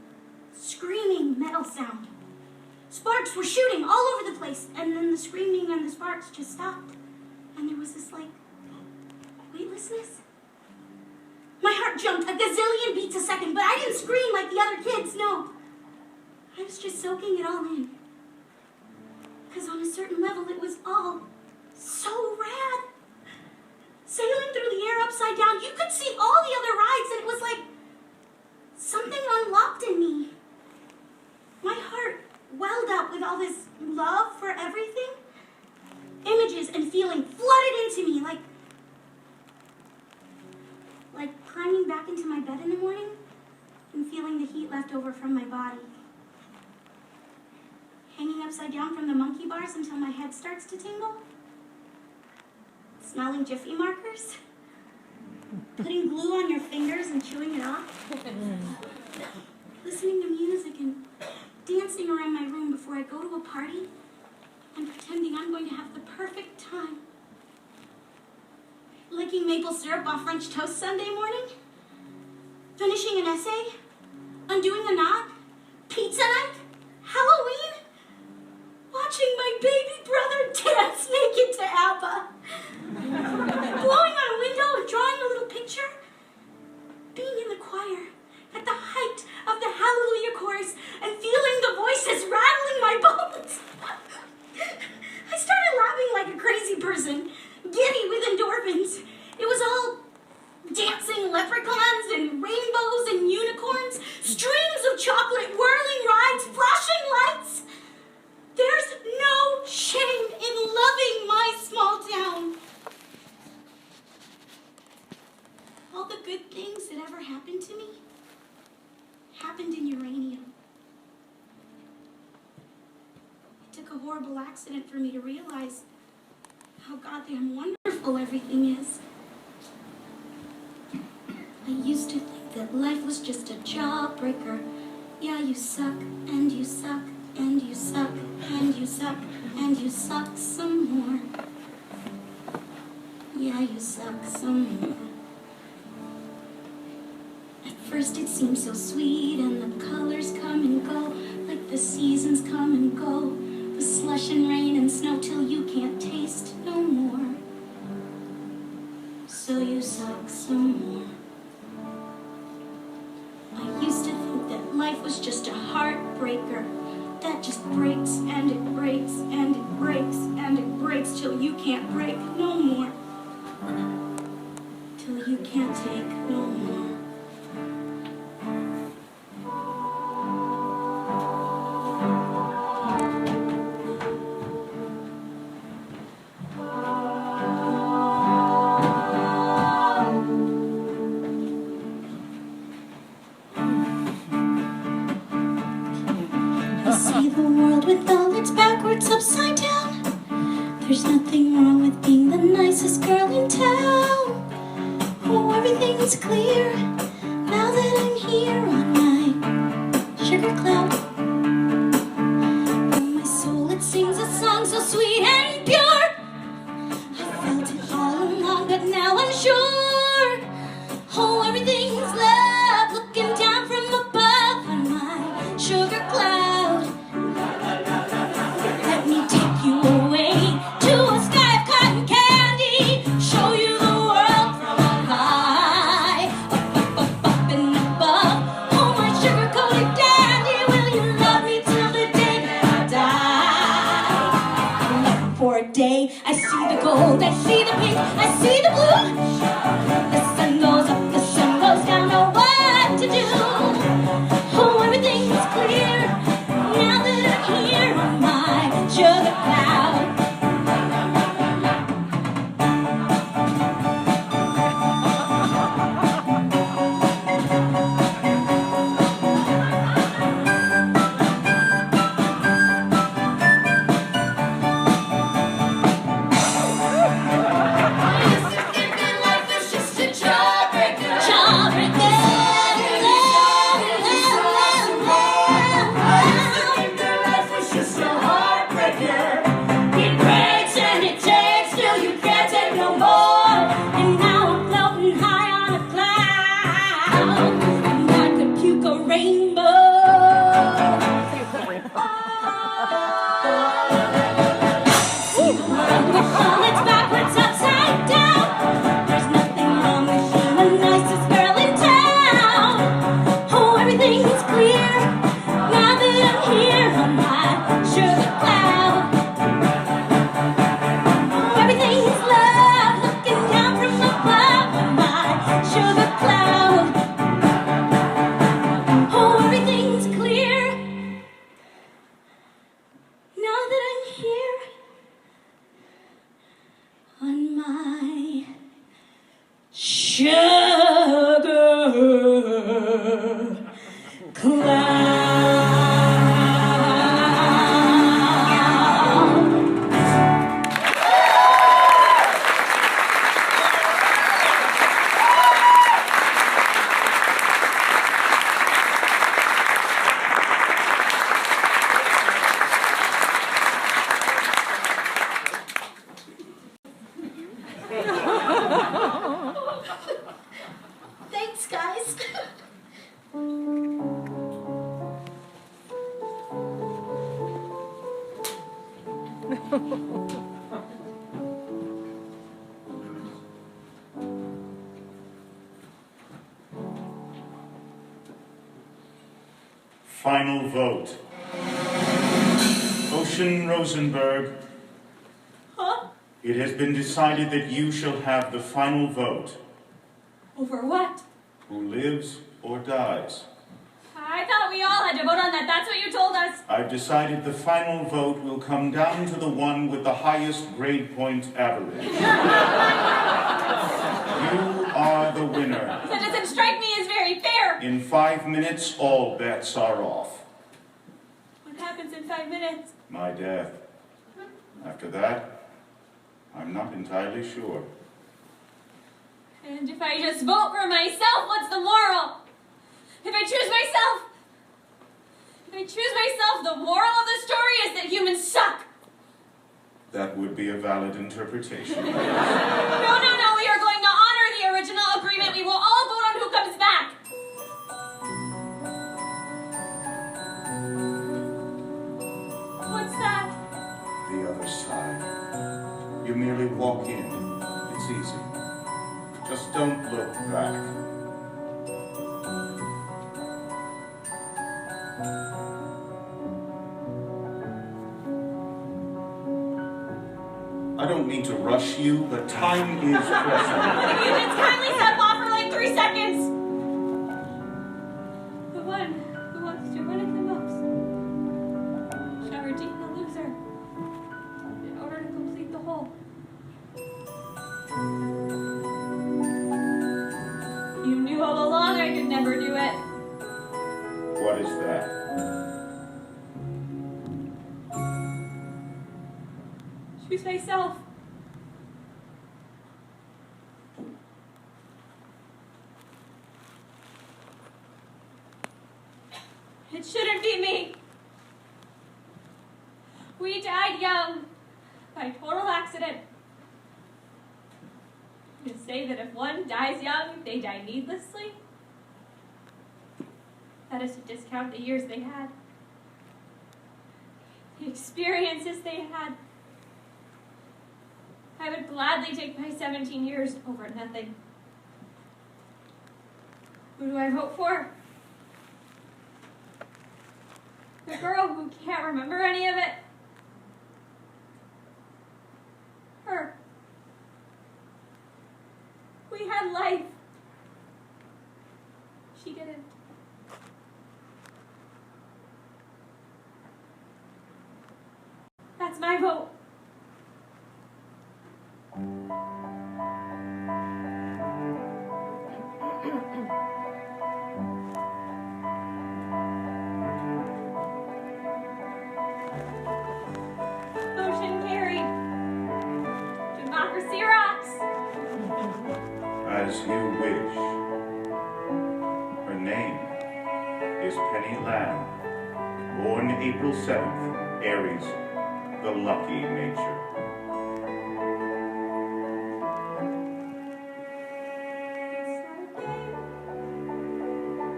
screaming metal sound. Sparks were shooting all over the place, and then the screaming and the sparks just stopped. And there was this, weightlessness. My heart jumped a gazillion beats a second, but I didn't scream like the other kids, no. I was just soaking it all in. Because on a certain level, it was all so rad. Sailing through the air upside down, you could see all the other rides, and it was like something unlocked in me. My heart welled up with all this love for everything. Images and feeling flooded into me, like climbing back into my bed in the morning and feeling the heat left over from my body. Hanging upside down from the monkey bars until my head starts to tingle. Smelling Jiffy markers. Putting glue on your fingers and chewing it off. Listening to music and dancing around my room before I go to a party and pretending I'm going to have the perfect time. Licking maple syrup off French toast Sunday morning. Finishing an essay. Undoing a knot. Pizza night. Halloween. Watching my baby brother dance naked to ABBA. Blowing on a window and drawing a little picture. Being in the choir at the height of the Hallelujah chorus and feeling the voices rattling my bones. I started laughing like a crazy person, giddy with endorphins. It was all dancing leprechauns and rainbows and unicorns, streams of chocolate, whirling rides, flashing lights. There's no shame in loving my small town. All the good things that ever happened to me happened in uranium. It took a horrible accident for me to realize how goddamn wonderful everything is. I used to think that life was just a jawbreaker. Yeah, you suck, and you suck, and you suck, and you suck, and you suck some more. Yeah, you suck some more. At first it seemed so sweet, and the colors come and go, like the seasons come and go, with slush and rain and snow till you can't taste no more. So you suck some more. I used to think that life was just a heartbreaker that just breaks and it breaks and it breaks and it breaks till you can't break no more. Till you can't take no more. See the world with all its backwards upside down. There's nothing wrong with being the nicest girl in town. Oh, everything's clear now that I'm here on my sugar cloud. In my soul it sings a song so sweet and pure. I felt it all along, but now I'm sure. Oh, everything's love looking down from above on my sugar cloud. Let me take you away to a sky of cotton candy, show you the world from on high, up and above. Oh, my sugar-coated dandy, will you love me till the day that I die? Love for a day, I see the gold, I see the pink, I see the blue. The sun goes up, the sun goes down, know what to do. Oh, everything's clear now that I'm here on my sugar cloud. sugar cloud. Thanks, guys. Final vote. Ocean Rosenberg, Huh? it has been decided that you shall have the final vote. Over what? Who lives or dies? I thought we all had to vote on that. That's what you told us. I've decided the final vote will come down to the one with the highest grade point average. You are the winner. That doesn't strike me as very fair. In 5 minutes, all bets are off. What happens in 5 minutes? My death. After that, I'm not entirely sure. And if I just vote for myself, what's the moral? If I choose myself, the moral of the story is that humans suck. That would be a valid interpretation. No, we are going to honor the original agreement. We will all vote on who comes back. What's that? The other side. You merely walk in. It's easy. Just don't look back. I don't mean to rush you, but time is pressing. If you just kindly step off for like 3 seconds. The one who wants to win it the most shall redeem the loser in order to complete the whole. You knew all along I could never do it. What is that? Choose myself. It shouldn't be me. We died young by total accident. You say that if one dies young, they die needlessly? That is to discount the years they had, the experiences they had. I would gladly take my 17 years over nothing. Who do I vote for? The girl who can't remember any of it? Her. We had life. She didn't. That's my vote. Motion carried. Democracy rocks. As you wish. Her name is Penny Lamb, born April 7th, Aries, the lucky nature.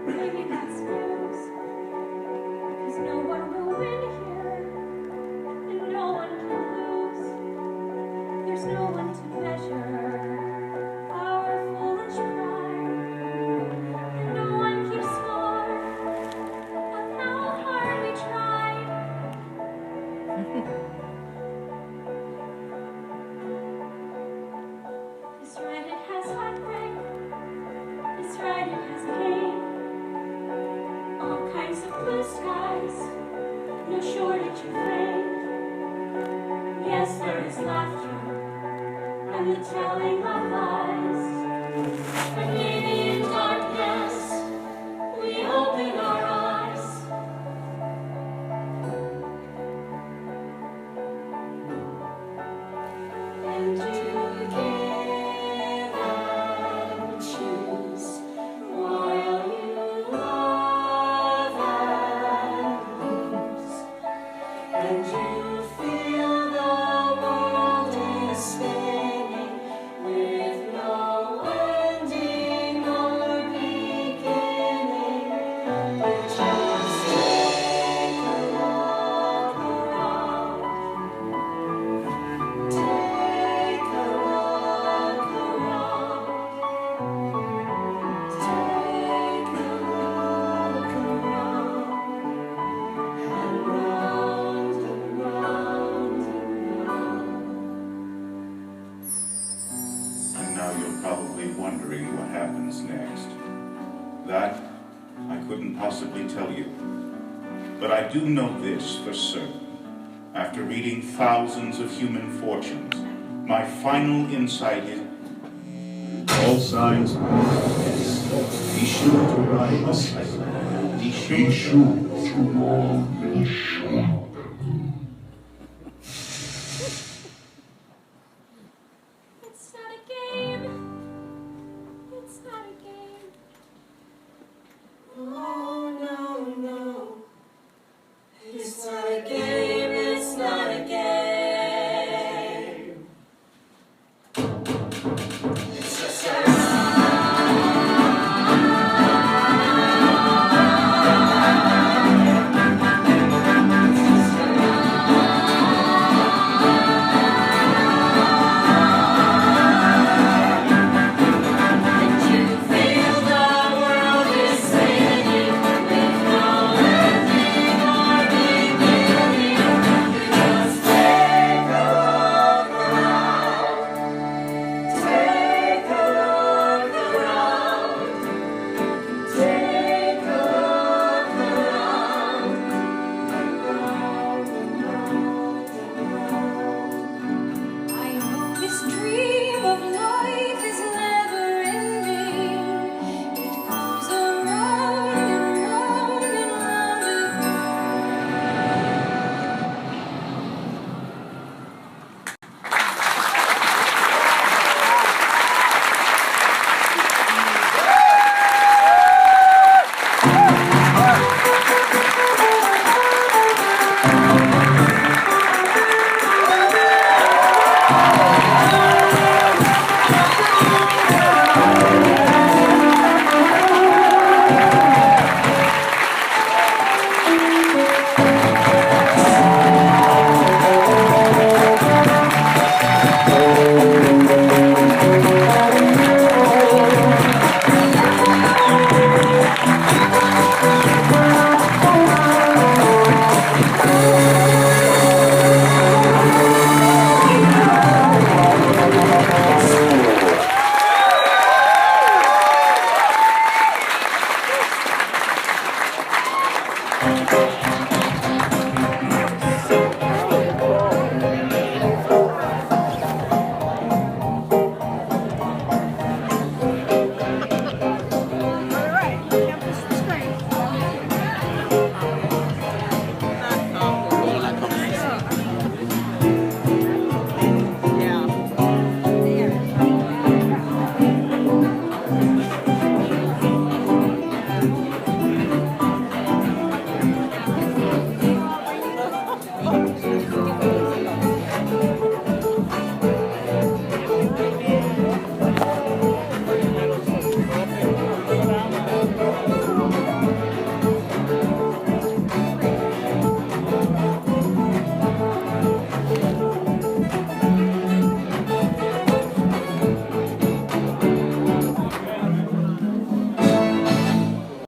Maybe that's news. 'Cause no one will win here, and no one can lose. There's no one to measure our foolish pride, and no one keeps score of how hard we tried. This ride it has heartbreak. This ride it has pain. All kinds of blue skies, no shortage of rain. Yes, there is laughter and the telling of lies. and you feel the world is spinning with no ending or beginning. You just take a look around. Take a look around. Take a look around. And round and round and round. And now you're probably wondering what happens next. That I couldn't possibly tell you. But I do know this for certain. After reading thousands of human fortunes, my final insight is All signs be sure to ride the Cyclone. Be sure to ride the